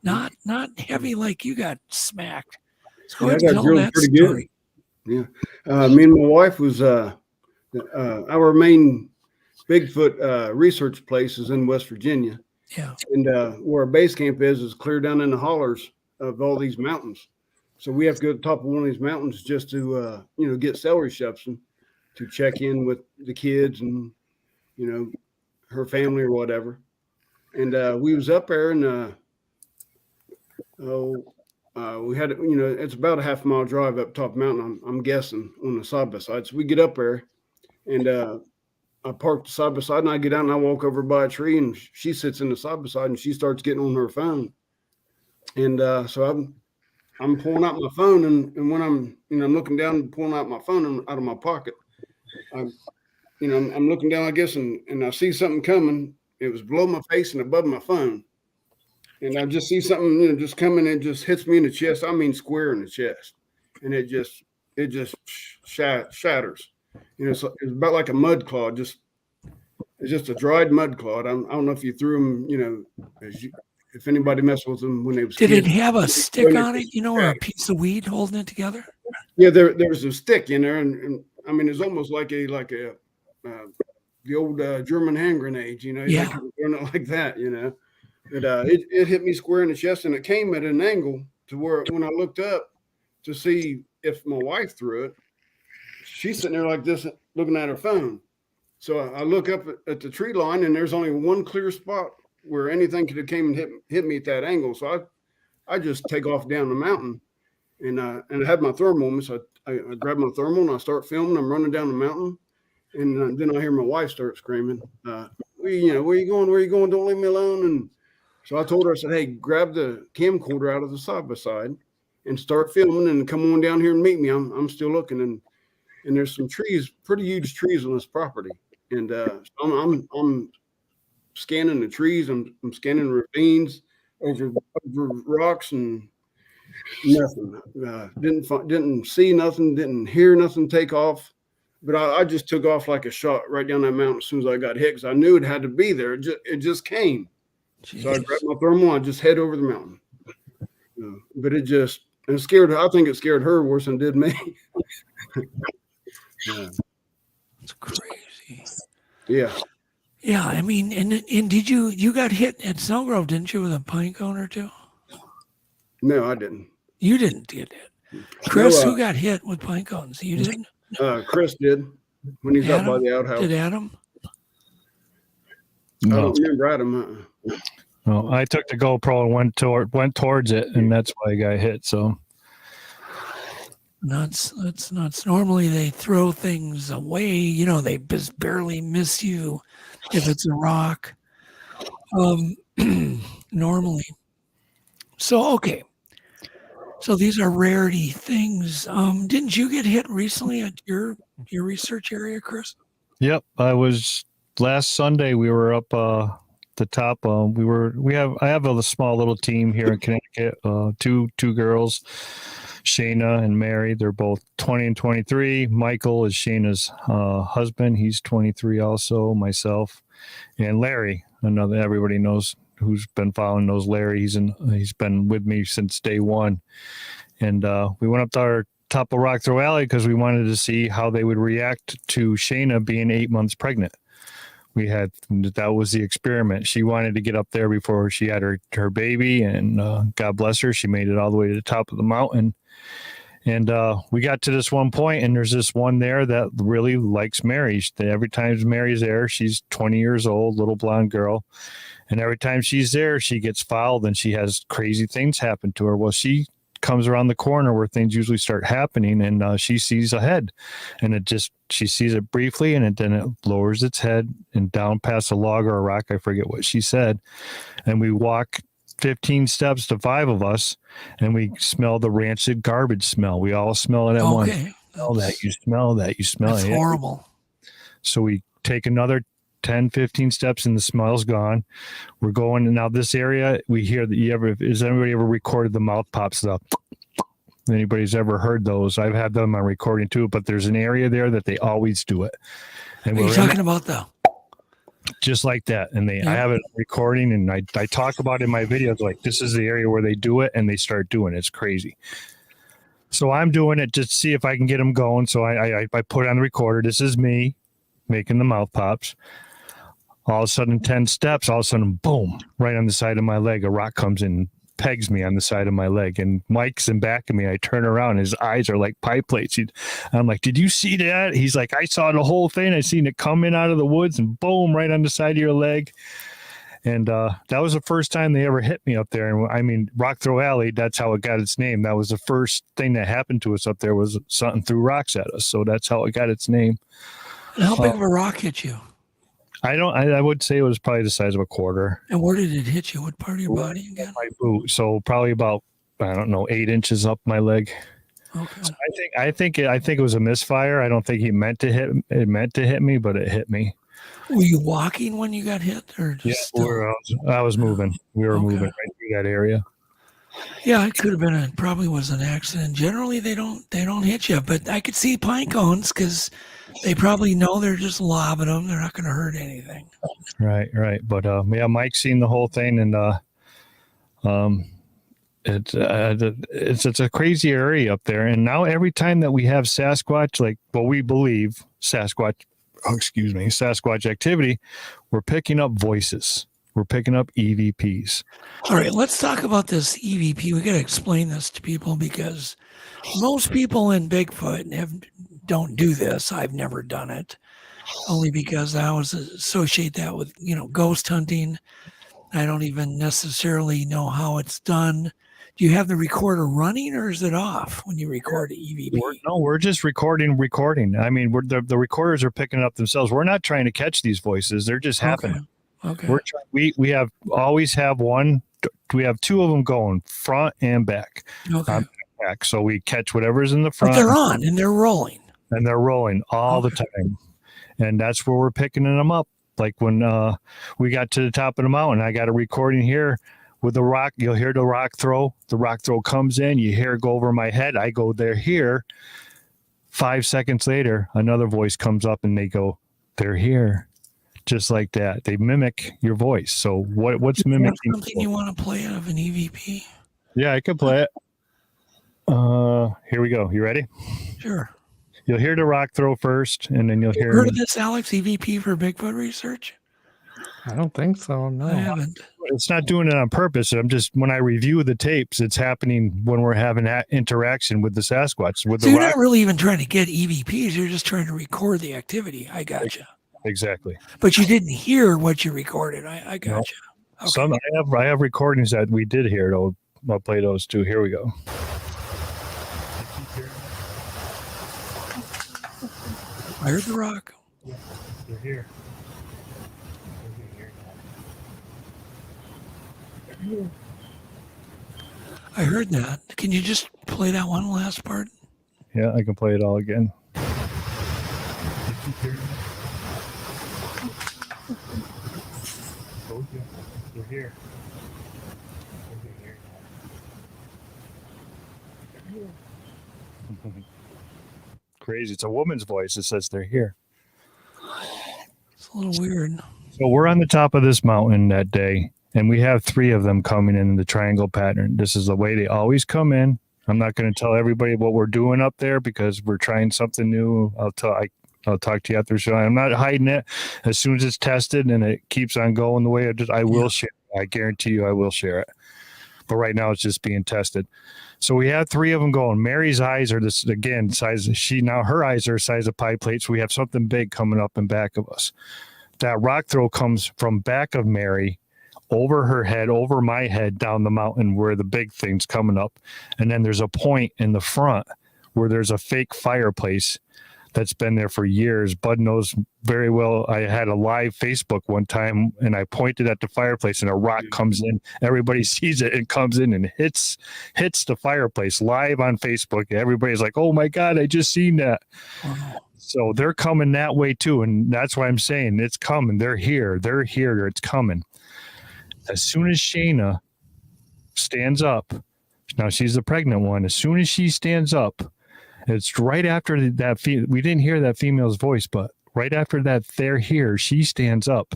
Not heavy like you got smacked. So go ahead and tell that story. Good. Yeah, me and my wife was our main Bigfoot research place is in West Virginia. Yeah, and where our base camp is clear down in the hollers of all these mountains. So we have to go to the top of one of these mountains just to get cell reception to check in with the kids and her family or whatever. And we was up there, and we had it's about a half-mile drive up top of the mountain. I'm guessing on the side by side. So we get up there, and I parked side by side, and I get out and I walk over by a tree, and she sits in the side by side and she starts getting on her phone. And so I'm pulling out my phone, and when I'm looking down and pulling out my phone out of my pocket, I'm looking down, I guess, and I see something coming. It was below my face and above my phone. And I just see something, just coming, and just hits me in the chest. I mean, square in the chest. And it just shatters. So it's about like a mud clod. It's just a dried mud clod. I don't know if you threw them, if anybody messed with them when they was Did kids. it have a stick on it, or a piece of weed holding it together? Yeah, there was a stick in there, and I mean, it's almost like the old German hand grenade, Yeah. Doing it like that, But it hit me square in the chest, and it came at an angle to where when I looked up to see if my wife threw it, she's sitting there like this, looking at her phone. So I look up at the tree line, and there's only one clear spot where anything could have came and hit me at that angle. So I just take off down the mountain, and I had my thermal on me. So I grab my thermal and I start filming. I'm running down the mountain, and then I hear my wife start screaming, where you going? Where you going? Don't leave me alone. And so I told her, I said, hey, grab the camcorder out of the side by side and start filming, and come on down here and meet me. I'm still looking, and there's some trees, pretty huge trees on this property. And I'm scanning the trees. I'm scanning ravines over rocks, and nothing. Didn't see nothing. Didn't hear nothing take off. But I just took off like a shot right down that mountain as soon as I got hit, because I knew it had to be there. It just came. Jeez. So I grabbed my thermal. I just head over the mountain. But it scared her. I think it scared her worse than it did me. Yeah. It's crazy. Yeah. Yeah, I mean, and did you got hit at Snowgrove, didn't you, with a pine cone or two? No, I didn't. You didn't get it. Chris, who got hit with pine cones? You didn't? Chris did when he's Adam? up by the outhouse. Did Adam? No. I don't remember Adam. No, I took the GoPro and went towards it, and that's why I got hit. So That's nuts. Normally they throw things away. They just barely miss you if it's a rock. Normally. So, okay. So these are rarity things. Didn't you get hit recently at your research area, Chris? Yep. Last Sunday we were up the top. I have a small little team here in Connecticut. Two girls, Shayna and Mary. They're both 20 and 23. Michael is Shayna's husband. He's 23 also. Myself and Larry, another everybody knows who's been following knows Larry. He's been with me since day one. And we went up to our top of Rock Throw Alley because we wanted to see how they would react to Shayna being 8 months pregnant. That was the experiment. She wanted to get up there before she had her baby, and God bless her, she made it all the way to the top of the mountain. And we got to this one point, and there's this one there that really likes Mary. Every time Mary's there, she's 20 years old, little blonde girl. And every time she's there, she gets fouled and she has crazy things happen to her. Well, she comes around the corner where things usually start happening, and she sees a head, and she sees it briefly, and then it lowers its head and down past a log or a rock. I forget what she said. And we walk 15 steps to 5 of us, and we smell the rancid garbage smell. We all smell it at once. Smell that, you smell that, you smell That's it. horrible. So we take another 10, 15 steps, and the smell's gone. We're going, and now this area, we hear that has anybody ever recorded the mouth pops up? Anybody's ever heard those? I've had them on recording too, but there's an area there that they always do it. And What are you talking about though? Just like that. And I have it recording, and I talk about it in my videos, like this is the area where they do it, and they start doing it. It's crazy. So I'm doing it just to see if I can get them going. So I put on the recorder. This is me making the mouth pops. All of a sudden, 10 steps, all of a sudden, boom, right on the side of my leg, a rock comes in, pegs me on the side of my leg, and Mike's in back of me. I turn around, his eyes are like pie plates. I'm like, did you see that? He's like, I saw the whole thing. I seen it come in out of the woods and boom, right on the side of your leg. And that was the first time they ever hit me up there. And I mean, Rock Throw Alley, that's how it got its name. That was the first thing that happened to us up there, was something threw rocks at us. So that's how it got its name. And how big of a rock hit you? I would say it was probably the size of a quarter. And where did it hit you? What part of your body again? My boot. So probably about, I don't know, 8 inches up my leg. Okay. So I think it was a misfire. I don't think he meant to hit. It meant to hit me, but it hit me. Were you walking when you got hit, or just? Yeah, I was moving. We were moving right through that area. Yeah, it could have been. It probably was an accident. Generally, they don't hit you, but I could see pine cones because they probably know they're just lobbing them. They're not going to hurt anything. Right. But yeah, Mike's seen the whole thing, and it's a crazy area up there. And now every time that we have Sasquatch, we believe Sasquatch activity, we're picking up voices. We're picking up EVPs. All right, let's talk about this EVP. We got to explain this to people because most people in Bigfoot don't do this. I've never done it, only because I always associate that with ghost hunting. I don't even necessarily know how it's done. Do you have the recorder running, or is it off when you record an EVP? We're just recording. I mean, the recorders are picking up themselves. We're not trying to catch these voices; they're just happening. Okay. We always have one. We have 2 of them going, front and back. Okay. Back. So we catch whatever's in the front. But they're on and they're rolling. And they're rolling all the time. And that's where we're picking them up. Like when we got to the top of the mountain, I got a recording here with the rock. You'll hear the rock throw. The rock throw comes in. You hear it go over my head. I go there here. 5 seconds later, another voice comes up and they go, they're here. Just like that. They mimic your voice. So what's mimicking? Something you want to play of an EVP? Yeah, I could play it. Here we go. You ready? Sure. You'll hear the rock throw first, and then you'll hear. Heard of this, Alex? EVP for Bigfoot research? I don't think so. No, I haven't. It's not doing it on purpose. I'm just, when I review the tapes, it's happening when we're having that interaction with the Sasquatch. So you're not really even trying to get EVPs. You're just trying to record the activity. I gotcha. Exactly. But you didn't hear what you recorded. I gotcha. No. Okay. I have recordings that we did hear. I'll play those too. Here we go. I heard the rock. Yeah, they're here. I heard that. Can you just play that one last part? Yeah, I can play it all again. They're here. Crazy. It's a woman's voice. It says they're here. It's a little weird. So we're on the top of this mountain that day, and we have 3 of them coming in the triangle pattern. This is the way they always come in. I'm not going to tell everybody what we're doing up there because we're trying something new. I'll talk to you after the show. I'm not hiding it. As soon as it's tested and it keeps on going the way I will share it. I guarantee you I will share it. but right now it's just being tested. So we have 3 of them going. Mary's eyes are this again size. Her eyes are size of pie plates. We have something big coming up in back of us. That rock throw comes from back of Mary, over her head, over my head, down the mountain where the big thing's coming up. And then there's a point in the front where there's a fake fireplace that's been there for years. Bud knows very well. I had a live Facebook one time and I pointed at the fireplace and a rock comes in. Everybody sees it and comes in and hits the fireplace live on Facebook. Everybody's like, oh my God, I just seen that. Wow. So they're coming that way too. And that's why I'm saying it's coming. They're here. It's coming. As soon as Shayna stands up, now she's the pregnant one. As soon as she stands up, it's right after that. We didn't hear that female's voice, but right after that, they're here. She stands up,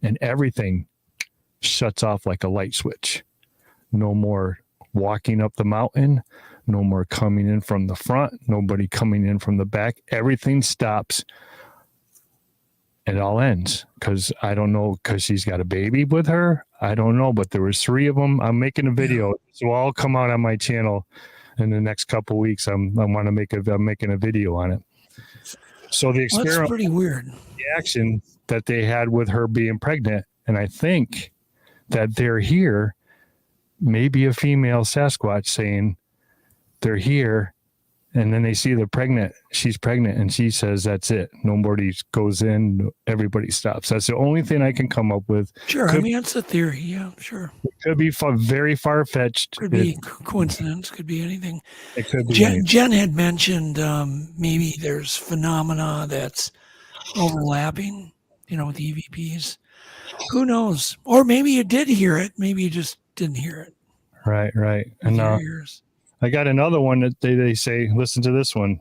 and everything shuts off like a light switch. No more walking up the mountain. No more coming in from the front. Nobody coming in from the back. Everything stops. It all ends because I don't know, because she's got a baby with her. I don't know, but there was 3 of them. I'm making a video, so I'll come out on my channel in the next couple of weeks. I'm making a video on it. So the experiment, that's pretty weird. The action that they had with her being pregnant, and I think that they're here, maybe a female Sasquatch saying they're here. And then they see she's pregnant, and she says, that's it. Nobody goes in, everybody stops. That's the only thing I can come up with. Sure, that's a theory. Yeah, sure. It could be very far-fetched. Could be coincidence, could be anything. It could be Jen had mentioned maybe there's phenomena that's overlapping, with EVPs. Who knows? Or maybe you did hear it. Maybe you just didn't hear it. Right. And I got another one that they say, listen to this one.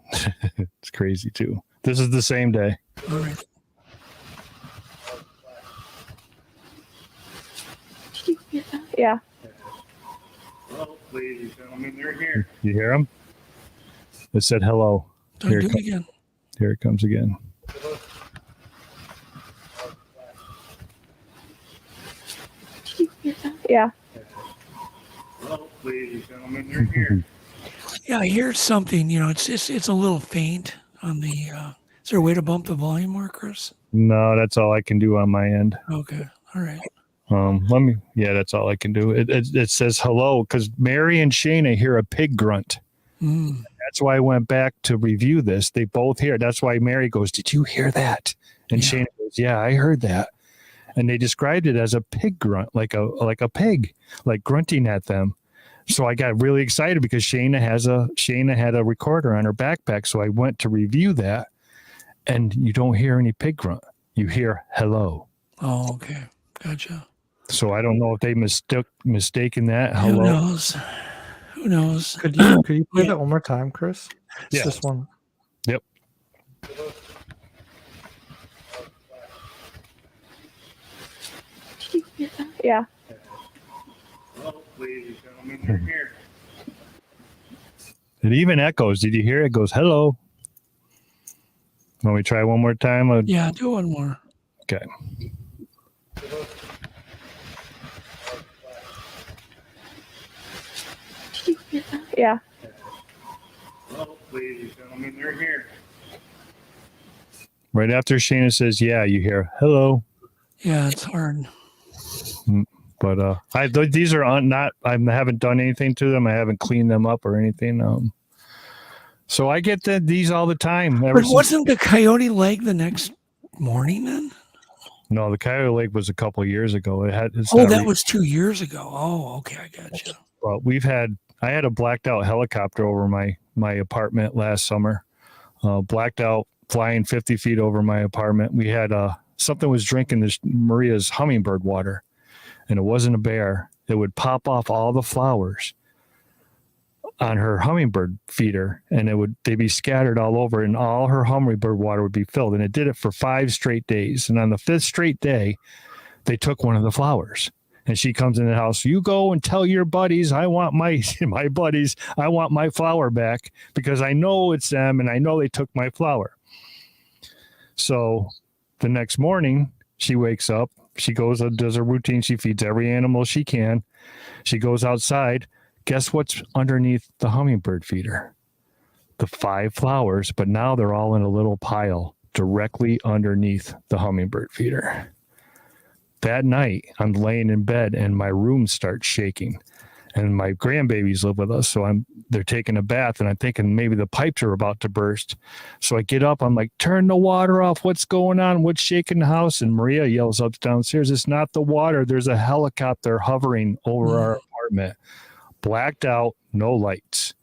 It's crazy too. This is the same day. All right. Yeah. Hello, ladies and gentlemen, they're here. You hear them? It said hello. Do it again. Here it comes again. Yeah. Hello, ladies and gentlemen, they're here. Yeah, I hear something. It's a little faint on the. Is there a way to bump the volume more, Chris? No, that's all I can do on my end. Okay, all right. That's all I can do. It says hello because Mary and Shayna hear a pig grunt. That's why I went back to review this. They both hear. That's why Mary goes, "Did you hear that?" And Shayna goes, "Yeah, I heard that." And they described it as a pig grunt, like a pig, like grunting at them. So I got really excited because Shayna had a recorder on her backpack. So I went to review that, and you don't hear any pig grunt. You hear hello. Oh, okay, gotcha. So I don't know if they mistaken that. Hello. Who knows? Could you play that one more time, Chris? Yeah. This one. Yep. Yeah. Hello, ladies and gentlemen, they're here. It even echoes. Did you hear it? It goes, hello. Want me to try one more time? Yeah, do one more. Okay. Yeah. Hello, ladies and gentlemen, they're here. Right after Shayna says, yeah, you hear, hello. Yeah, it's hard. But these are not. I haven't done anything to them. I haven't cleaned them up or anything. So I get these all the time. But wasn't the coyote leg the next morning then? No, the coyote leg was a couple of years ago. That was 2 years ago. Oh, okay, I got you. Well, I had a blacked out helicopter over my apartment last summer. Blacked out, flying 50 feet over my apartment. We had something was drinking Maria's hummingbird water. And it wasn't a bear. It would pop off all the flowers on her hummingbird feeder, and they'd be scattered all over, and all her hummingbird water would be filled. And it did it for 5 straight days. And on the 5th straight day, they took one of the flowers. And she comes in the house. You go and tell your buddies, I want my buddies, I want my flower back because I know it's them, and I know they took my flower. So the next morning, she wakes up. She goes and does her routine. She feeds every animal she can. She goes outside. Guess what's underneath the hummingbird feeder? The 5 flowers, but now they're all in a little pile directly underneath the hummingbird feeder. That night, I'm laying in bed and my room starts shaking. And my grandbabies live with us, so they're taking a bath, and I'm thinking maybe the pipes are about to burst. So I get up, I'm like, turn the water off. What's going on? What's shaking the house? And Maria yells up downstairs, it's not the water. There's a helicopter hovering over our apartment. Blacked out, no lights.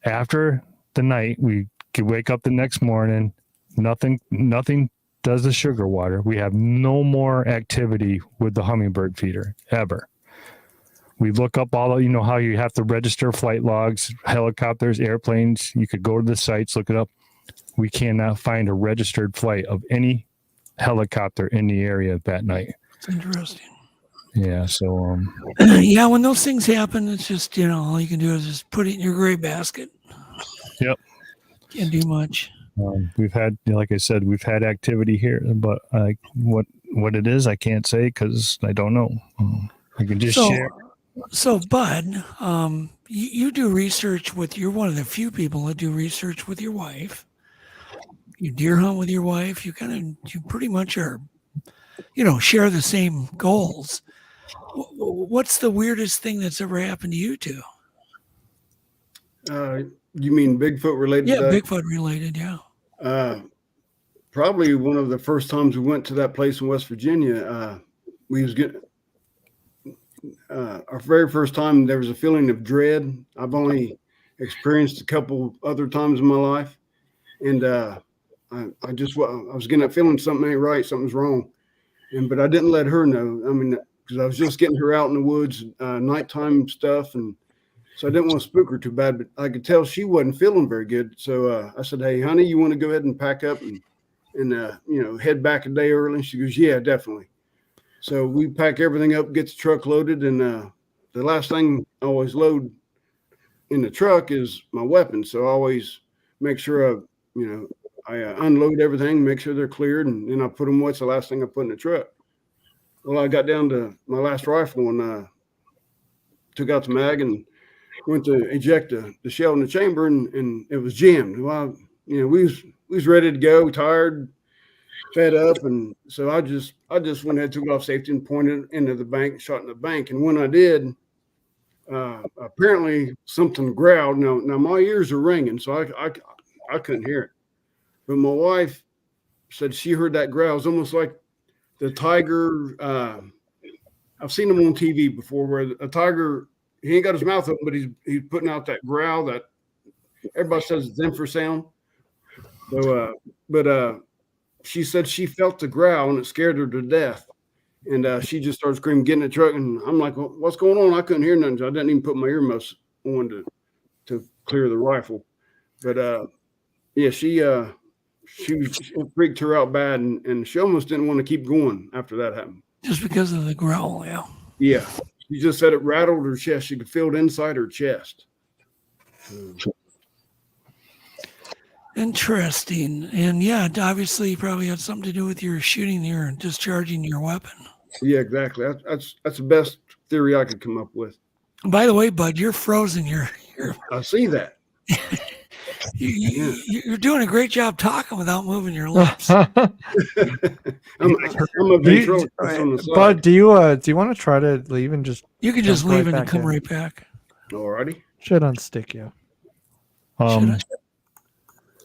After the night, we could wake up the next morning, nothing does the sugar water. We have no more activity with the hummingbird feeder, ever. We look up all, how you have to register flight logs, helicopters, airplanes. You could go to the sites, look it up. We cannot find a registered flight of any helicopter in the area that night. It's interesting. Yeah, so... yeah, when those things happen, it's just, all you can do is just put it in your gray basket. Yep. Can't do much. We've had, like I said, we've had activity here, but what it is, I can't say because I don't know. I can just share. So, Bud, you do research you're one of the few people that do research with your wife. You deer hunt with your wife. You pretty much are, share the same goals. What's the weirdest thing that's ever happened to you two? You mean Bigfoot related? Yeah, Bigfoot related, yeah. Probably one of the first times we went to that place in West Virginia, we was getting... our very first time, there was a feeling of dread. I've only experienced a couple other times in my life, and I was getting that feeling something ain't right, something's wrong, but I didn't let her know. I mean, because I was just getting her out in the woods, nighttime stuff, and so I didn't want to spook her too bad. But I could tell she wasn't feeling very good. So I said, "Hey, honey, you want to go ahead and pack up and head back a day early?" And she goes, "Yeah, definitely." So we pack everything up, get the truck loaded, and the last thing I always load in the truck is my weapons. So I always make sure I unload everything, make sure they're cleared, and then I put them. What's the last thing I put in the truck? Well, I got down to my last rifle and took out the mag and went to eject the shell in the chamber, and it was jammed. Well, we was ready to go, tired, fed up, and so I just went ahead, took it off safety, and pointed into the bank, shot in the bank. And when I did, apparently something growled. Now my ears are ringing, so I couldn't hear it. But my wife said she heard that growl. It was almost like the tiger. I've seen them on TV before, where a tiger, he ain't got his mouth open, but he's putting out that growl that everybody says it's infrasound. So, but she said she felt the growl and it scared her to death. And she just started screaming, getting in the truck. And I'm like, well, what's going on? I couldn't hear nothing. So I didn't even put my earmuffs on to clear the rifle. But yeah, it freaked her out bad. And she almost didn't want to keep going after that happened. Just because of the growl, yeah. Yeah. She just said it rattled her chest. She could feel it inside her chest. Interesting. And yeah, it obviously probably had something to do with your shooting there and discharging your weapon. Yeah, exactly. That's the best theory I could come up with. By the way, Bud, you're frozen. I see that. You're doing a great job talking without moving your lips. I'm a ventriloquist on the side. Bud, do you want to try to leave and just? You can just leave and come right back. Alrighty. Should unstick you.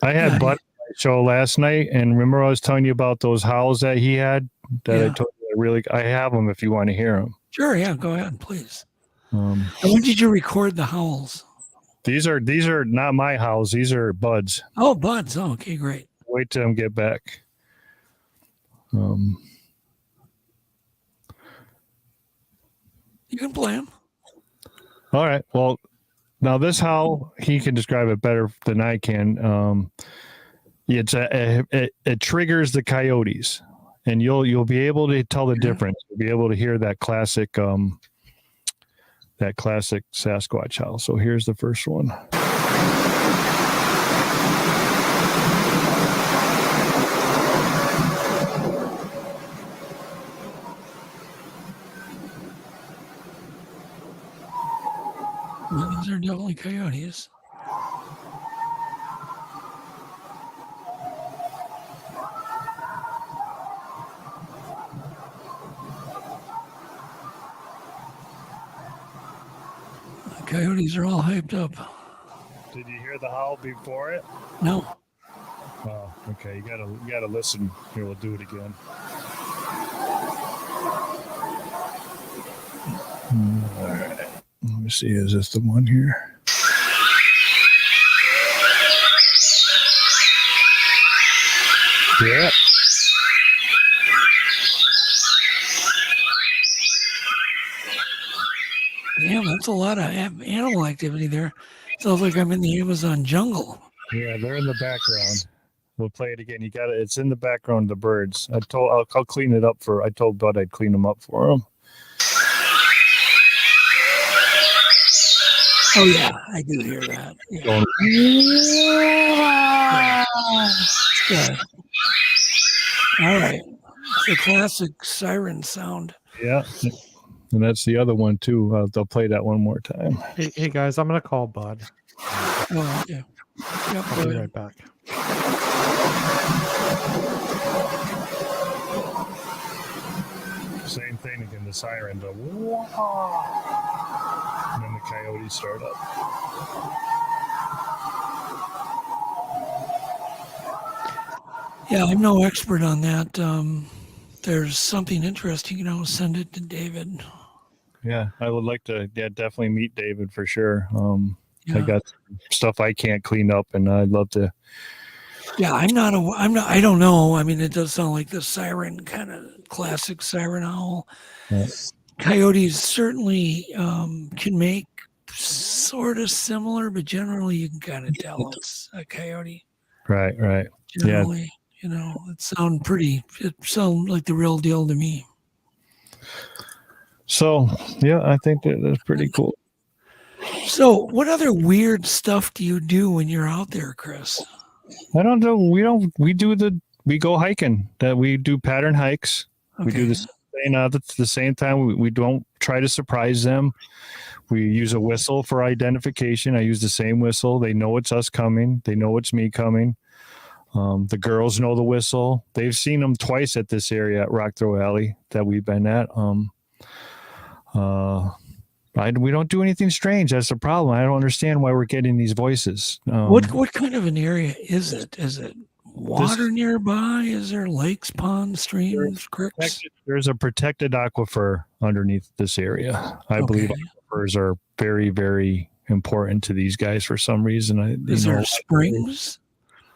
I had Bud on my show last night, and remember I was telling you about those howls that he had. I told you I have them if you want to hear them. Sure, yeah, go ahead, please. And when did you record the howls? These are not my howls. These are Bud's. Oh, Bud's. Oh, okay, great. Wait till him get back. You can play them. All right. Well, now this howl, he can describe it better than I can. It triggers the coyotes, and you'll be able to tell the difference. You'll be able to hear that classic Sasquatch howl. So here's the first one. Well, these are definitely coyotes. The coyotes are all hyped up. Did you hear the howl before it? No. Oh, okay. You gotta listen. Here, we'll do it again. All right. Let me see. Is this the one here? Yeah. Damn, that's a lot of animal activity there. Sounds like I'm in the Amazon jungle. Yeah, they're in the background. We'll play it again. You got it. It's in the background. The birds. I'll clean it up I told Bud I'd clean them up for him. Oh yeah, I do hear that. Yeah. Yeah. All right. It's the classic siren sound. Yeah. And that's the other one too. They'll play that one more time. Hey guys, I'm gonna call Bud. Oh, okay. Yep, I'll be right back. Same thing again. The siren. And then the coyotes start up. Yeah, I'm no expert on that. There's something interesting, send it to David. Yeah, I would like to definitely meet David for sure. Yeah. I got stuff I can't clean up, and I'd love to. Yeah, I don't know. I mean, it does sound like the siren, kind of classic siren owl. Yeah. Coyotes certainly can make sort of similar, but generally you can kind of tell it's a coyote. Right. Generally, it sounds like the real deal to me. So, yeah, I think that's pretty cool. So, what other weird stuff do you do when you're out there, Chris? I don't know. We go hiking. That we do pattern hikes. Okay. We do the same time. We don't try to surprise them. We use a whistle for identification. I use the same whistle. They know it's us coming. They know it's me coming. The girls know the whistle. They've seen them twice at this area at Rock Throw Alley that we've been at. We don't do anything strange. That's the problem. I don't understand why we're getting these voices. What kind of an area is it? Is it water nearby? Is there lakes, ponds, streams, creeks? There's a protected aquifer underneath this area. I believe aquifers are very, very important to these guys for some reason. Is there springs?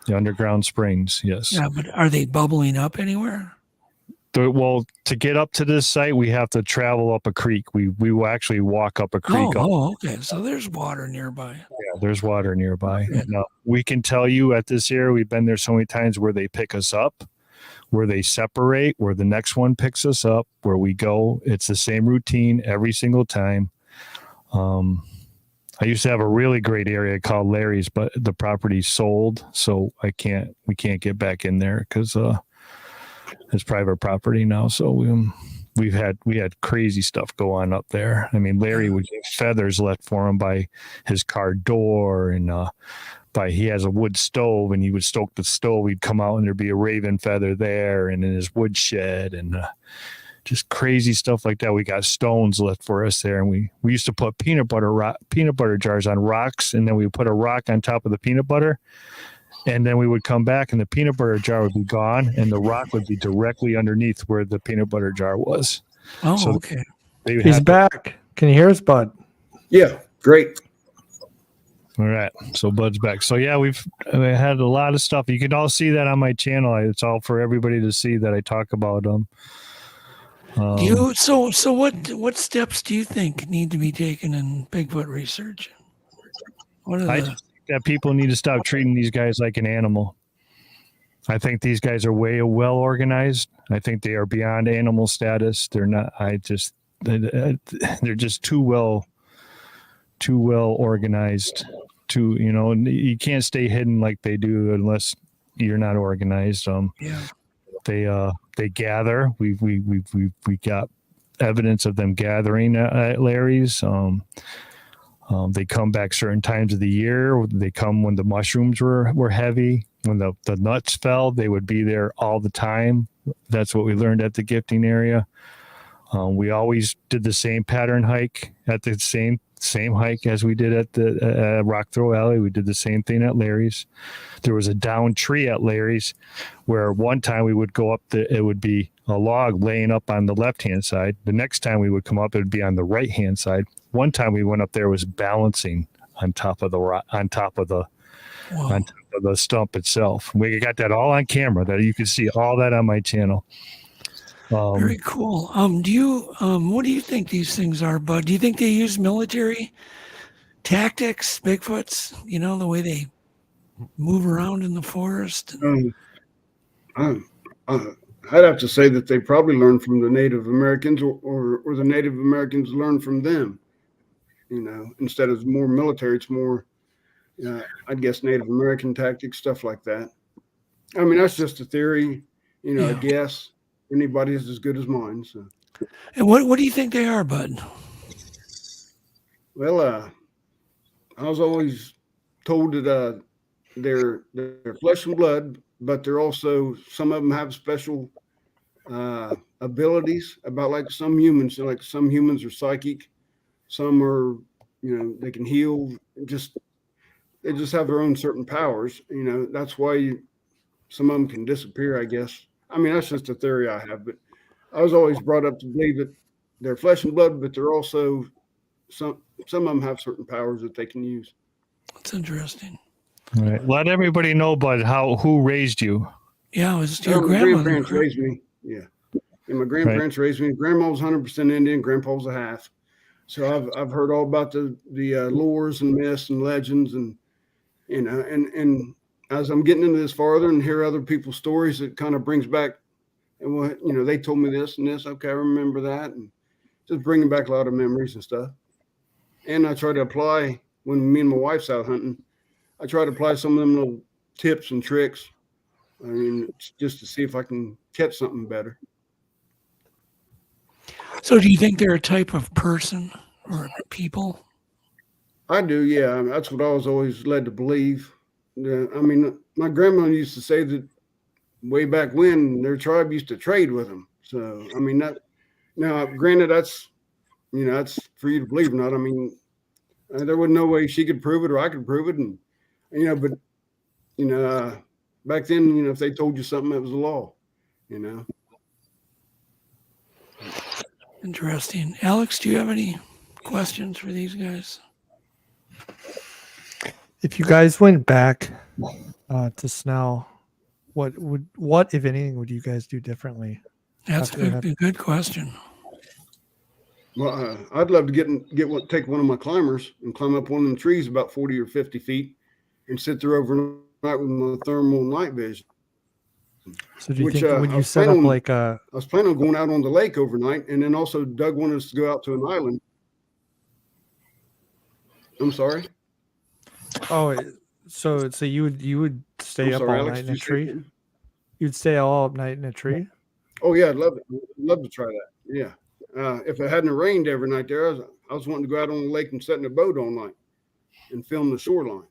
The underground springs, yes. Yeah, but are they bubbling up anywhere? Well, to get up to this site, we have to travel up a creek. We will actually walk up a creek. Okay. So there's water nearby. Yeah, there's water nearby. Yeah. And, we can tell you at this area, we've been there so many times where they pick us up, where they separate, where the next one picks us up, where we go. It's the same routine every single time. I used to have a really great area called Larry's, but the property sold, so we can't get back in there because it's private property now. So we had crazy stuff go on up there. I mean, Larry would get feathers left for him by his car door, and he has a wood stove, and he would stoke the stove. He'd come out and there'd be a raven feather there, and in his wood shed, and just crazy stuff like that. We got stones left for us there, and we used to put peanut butter jars on rocks, and then we would put a rock on top of the peanut butter. And then we would come back and the peanut butter jar would be gone and the rock would be directly underneath where the peanut butter jar was. Oh, so okay. He's back. Can you hear us, Bud? Yeah, great. All right. So Bud's back. So yeah, we had a lot of stuff. You can all see that on my channel. It's all for everybody to see that I talk about them. So what steps do you think need to be taken in Bigfoot research? I just think that people need to stop treating these guys like an animal. I think these guys are way well organized. I think they are beyond animal status. They're not. They're just too well organized. You can't stay hidden like they do unless you're not organized. They gather. We got evidence of them gathering at Larry's. They come back certain times of the year. They come when the mushrooms were heavy. When the nuts fell, they would be there all the time. That's what we learned at the gifting area. We always did the same pattern hike at the same hike as we did at the Rock Throw Alley. We did the same thing at Larry's. There was a down tree at Larry's where one time we would go up, it would be a log laying up on the left-hand side. The next time we would come up, it would be on the right-hand side. One time we went up there, was balancing on top of the stump itself. We got that all on camera. That you can see all that on my channel. Very cool. What do you think these things are, Bud? Do you think they use military tactics, Bigfoots? You know, the way they move around in the forest? I'd have to say that they probably learned from the Native Americans, or the Native Americans learned from them. You know, instead of more military, it's more, I guess, Native American tactics, stuff like that. I mean, that's just a theory, you know, I guess. Anybody's as good as mine. So. And what do you think they are, Bud? Well, I was always told that they're flesh and blood, but they're also, some of them have special abilities, about like some humans. So like some humans are psychic, some are, you know, they can heal. They just have their own certain powers. You know, that's why some of them can disappear, I guess. I mean, that's just a theory I have, but I was always brought up to believe that they're flesh and blood, but they're also, some of them have certain powers that they can use. That's interesting. All right. Let everybody know, Bud, who raised you. Yeah, it was your grandparents raised me. Yeah. And my grandparents raised me. Grandma was 100% Indian. Grandpa was a half. So I've heard all about the lores and myths and legends, and you know, and as I'm getting into this farther and hear other people's stories, it kind of brings back, and what, you know, they told me this and this. Okay, I remember that, and just bringing back a lot of memories and stuff. And I try to apply, when me and my wife's out hunting, I try to apply some of them little tips and tricks. I mean, just to see if I can catch something better. So do you think they're a type of person or people? I do, yeah. That's what I was always led to believe. I mean, my grandma used to say that way back when their tribe used to trade with them. So, I mean, that, now, granted, that's, you know, that's for you to believe or not. I mean, there was no way she could prove it or I could prove it. And, you know, but, you know, back then, you know, if they told you something, it was a law, you know. Interesting. Alex, do you have any questions for these guys? If you guys went back to Snell, what if anything would you guys do differently? That's a good question. Well, I'd love to take one of my climbers and climb up one of them trees about 40 or 50 feet and sit there overnight with my thermal night vision. So do you think when you set up like a... I was planning on going out on the lake overnight, and then also Doug wanted us to go out to an island. I'm sorry? Oh, so you would stay up all Alex, night in a tree? You'd stay all night in a tree? Oh yeah, I'd love it. I'd love to try that. Yeah. If it hadn't rained every night there, I was wanting to go out on the lake and sit in a boat all night and film the shoreline.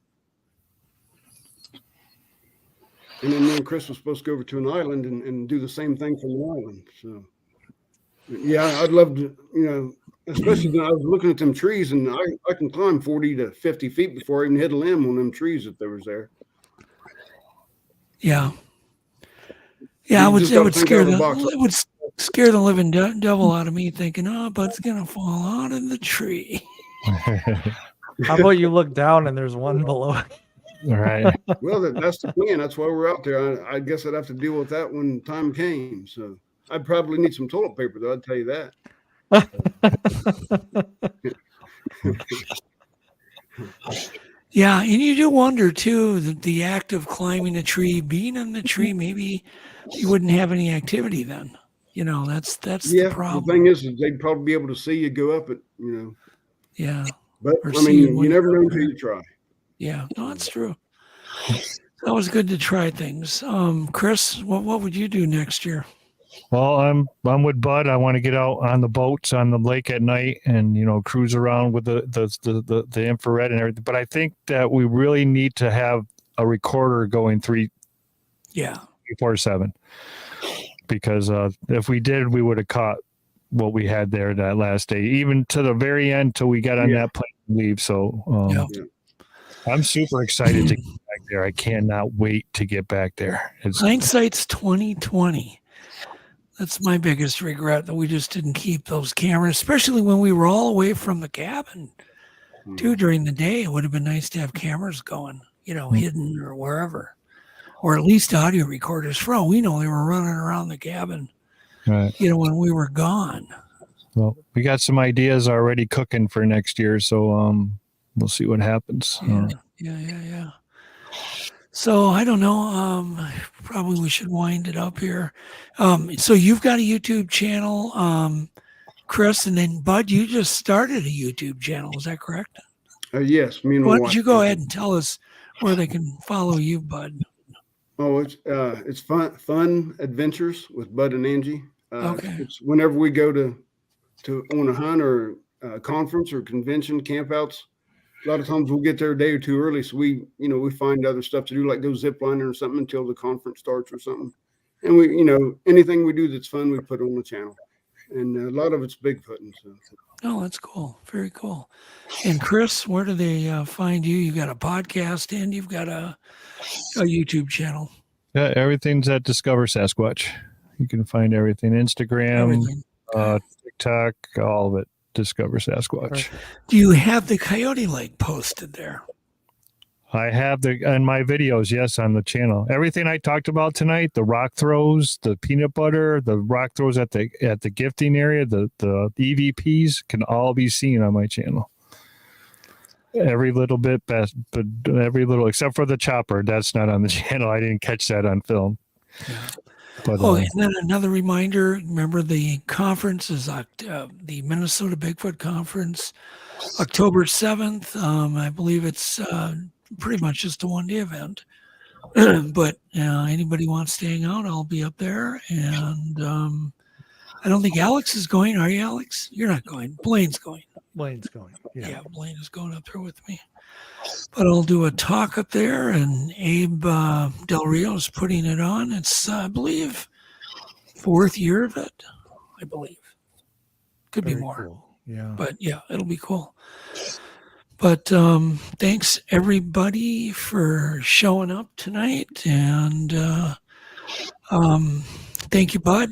And then me and Chris was supposed to go over to an island and do the same thing from the island. So yeah, I'd love to, you know, especially when I was looking at them trees, and I can climb 40 to 50 feet before I even hit a limb on them trees that there was there. Yeah. Yeah, it would scare the living devil out of me, thinking, oh, Bud's gonna fall out of the tree. How about you look down and there's one below? All right. Well, that's the plan. That's why we're out there. I guess I'd have to deal with that when time came. So I'd probably need some toilet paper, though. I'd tell you that. Yeah, and you do wonder too that the act of climbing a tree, being in the tree, maybe you wouldn't have any activity then. You know, that's the problem. The thing is they'd probably be able to see you go up it, you know. Yeah. But I mean, you never know until you try. Yeah, no, that's true. That was good to try things. Chris, what would you do next year? Well, I'm with Bud. I want to get out on the boats on the lake at night and, you know, cruise around with the infrared and everything. But I think that we really need to have a recorder going 24/7, because if we did, we would have caught what we had there that last day, even to the very end till we got on that plane to leave. So I'm super excited to get back there. I cannot wait to get back there. Hindsight's 2020. That's my biggest regret, that we just didn't keep those cameras, especially when we were all away from the cabin. Too, during the day, it would have been nice to have cameras going, you know, hidden or wherever, or at least audio recorders. For all we know, they were running around the cabin, Right. you know, when we were gone. Well, we got some ideas already cooking for next year, so we'll see what happens. Yeah. So I don't know. Probably we should wind it up here. So you've got a YouTube channel, Chris, and then Bud, you just started a YouTube channel. Is that correct? Yes. Me and Why my don't wife you go did. ahead and tell us where they can follow you, Bud? Oh, it's fun adventures with Bud and Angie. Okay. It's whenever we go to on a hunt or a conference or convention campouts. A lot of times we'll get there a day or two early, so we find other stuff to do, like go ziplining or something until the conference starts or something. And we, anything we do that's fun, we put on the channel. And a lot of it's Bigfoot and stuff. Oh, that's cool. Very cool. And Chris, where do they find you? You got a podcast and you've got a YouTube channel. Yeah, everything's at Discover Sasquatch. You can find everything. Instagram, TikTok, all of it. Discover Sasquatch. Do you have the coyote leg posted there? I have in my videos, yes, on the channel. Everything I talked about tonight, the rock throws, the peanut butter, the rock throws at the gifting area, the EVPs can all be seen on my channel. Every little bit, but every little, except for the chopper, that's not on the channel. I didn't catch that on film. Yeah. But, and then another reminder, remember the conference is the Minnesota Bigfoot Conference, October 7th. I believe it's pretty much just a one-day event. But anybody wants to hang out, I'll be up there. And I don't think Alex is going. Are you, Alex? You're not going. Blaine's going. Blaine's going. Yeah, Blaine is going up there with me. But I'll do a talk up there, and Abe Del Rio is putting it on. It's, I believe, 4th year of it, I believe. Could be more. Cool. Yeah. But yeah, it'll be cool. But thanks, everybody, for showing up tonight. And thank you, Bud.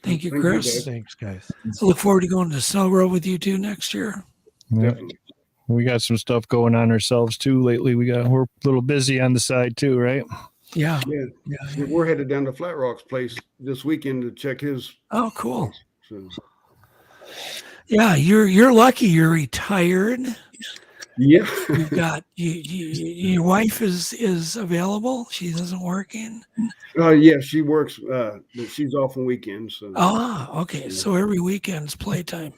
Thank you, Chris. Thanks, guys. I look forward to going to Snow Grove with you two next year. yeah. We got some stuff going on ourselves too lately. We're a little busy on the side too, right? Yeah. Yeah. We're headed down to Flat Rock's place this weekend to check his. Oh, cool. So. Yeah, you're lucky. You're retired. Yeah. You've got your wife is available. She isn't working. Yeah, she works. But she's off on weekends. So. Okay. Yeah. So every weekend's playtime.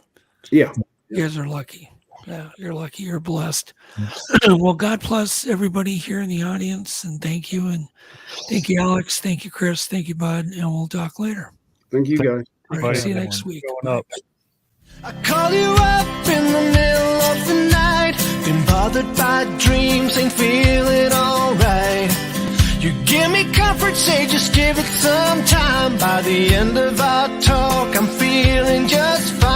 Yeah. You guys are lucky. Yeah, you're lucky. You're blessed. Well, God bless everybody here in the audience, and thank you. And thank you, Alex. Thank you, Chris. Thank you, Bud. And we'll talk later. Thank you, guys. All right, see you next week. Going up. I call you up in the middle of the night. Been bothered by dreams, ain't feeling alright. You give me comfort, say just give it some time. By the end of our talk, I'm feeling just fine.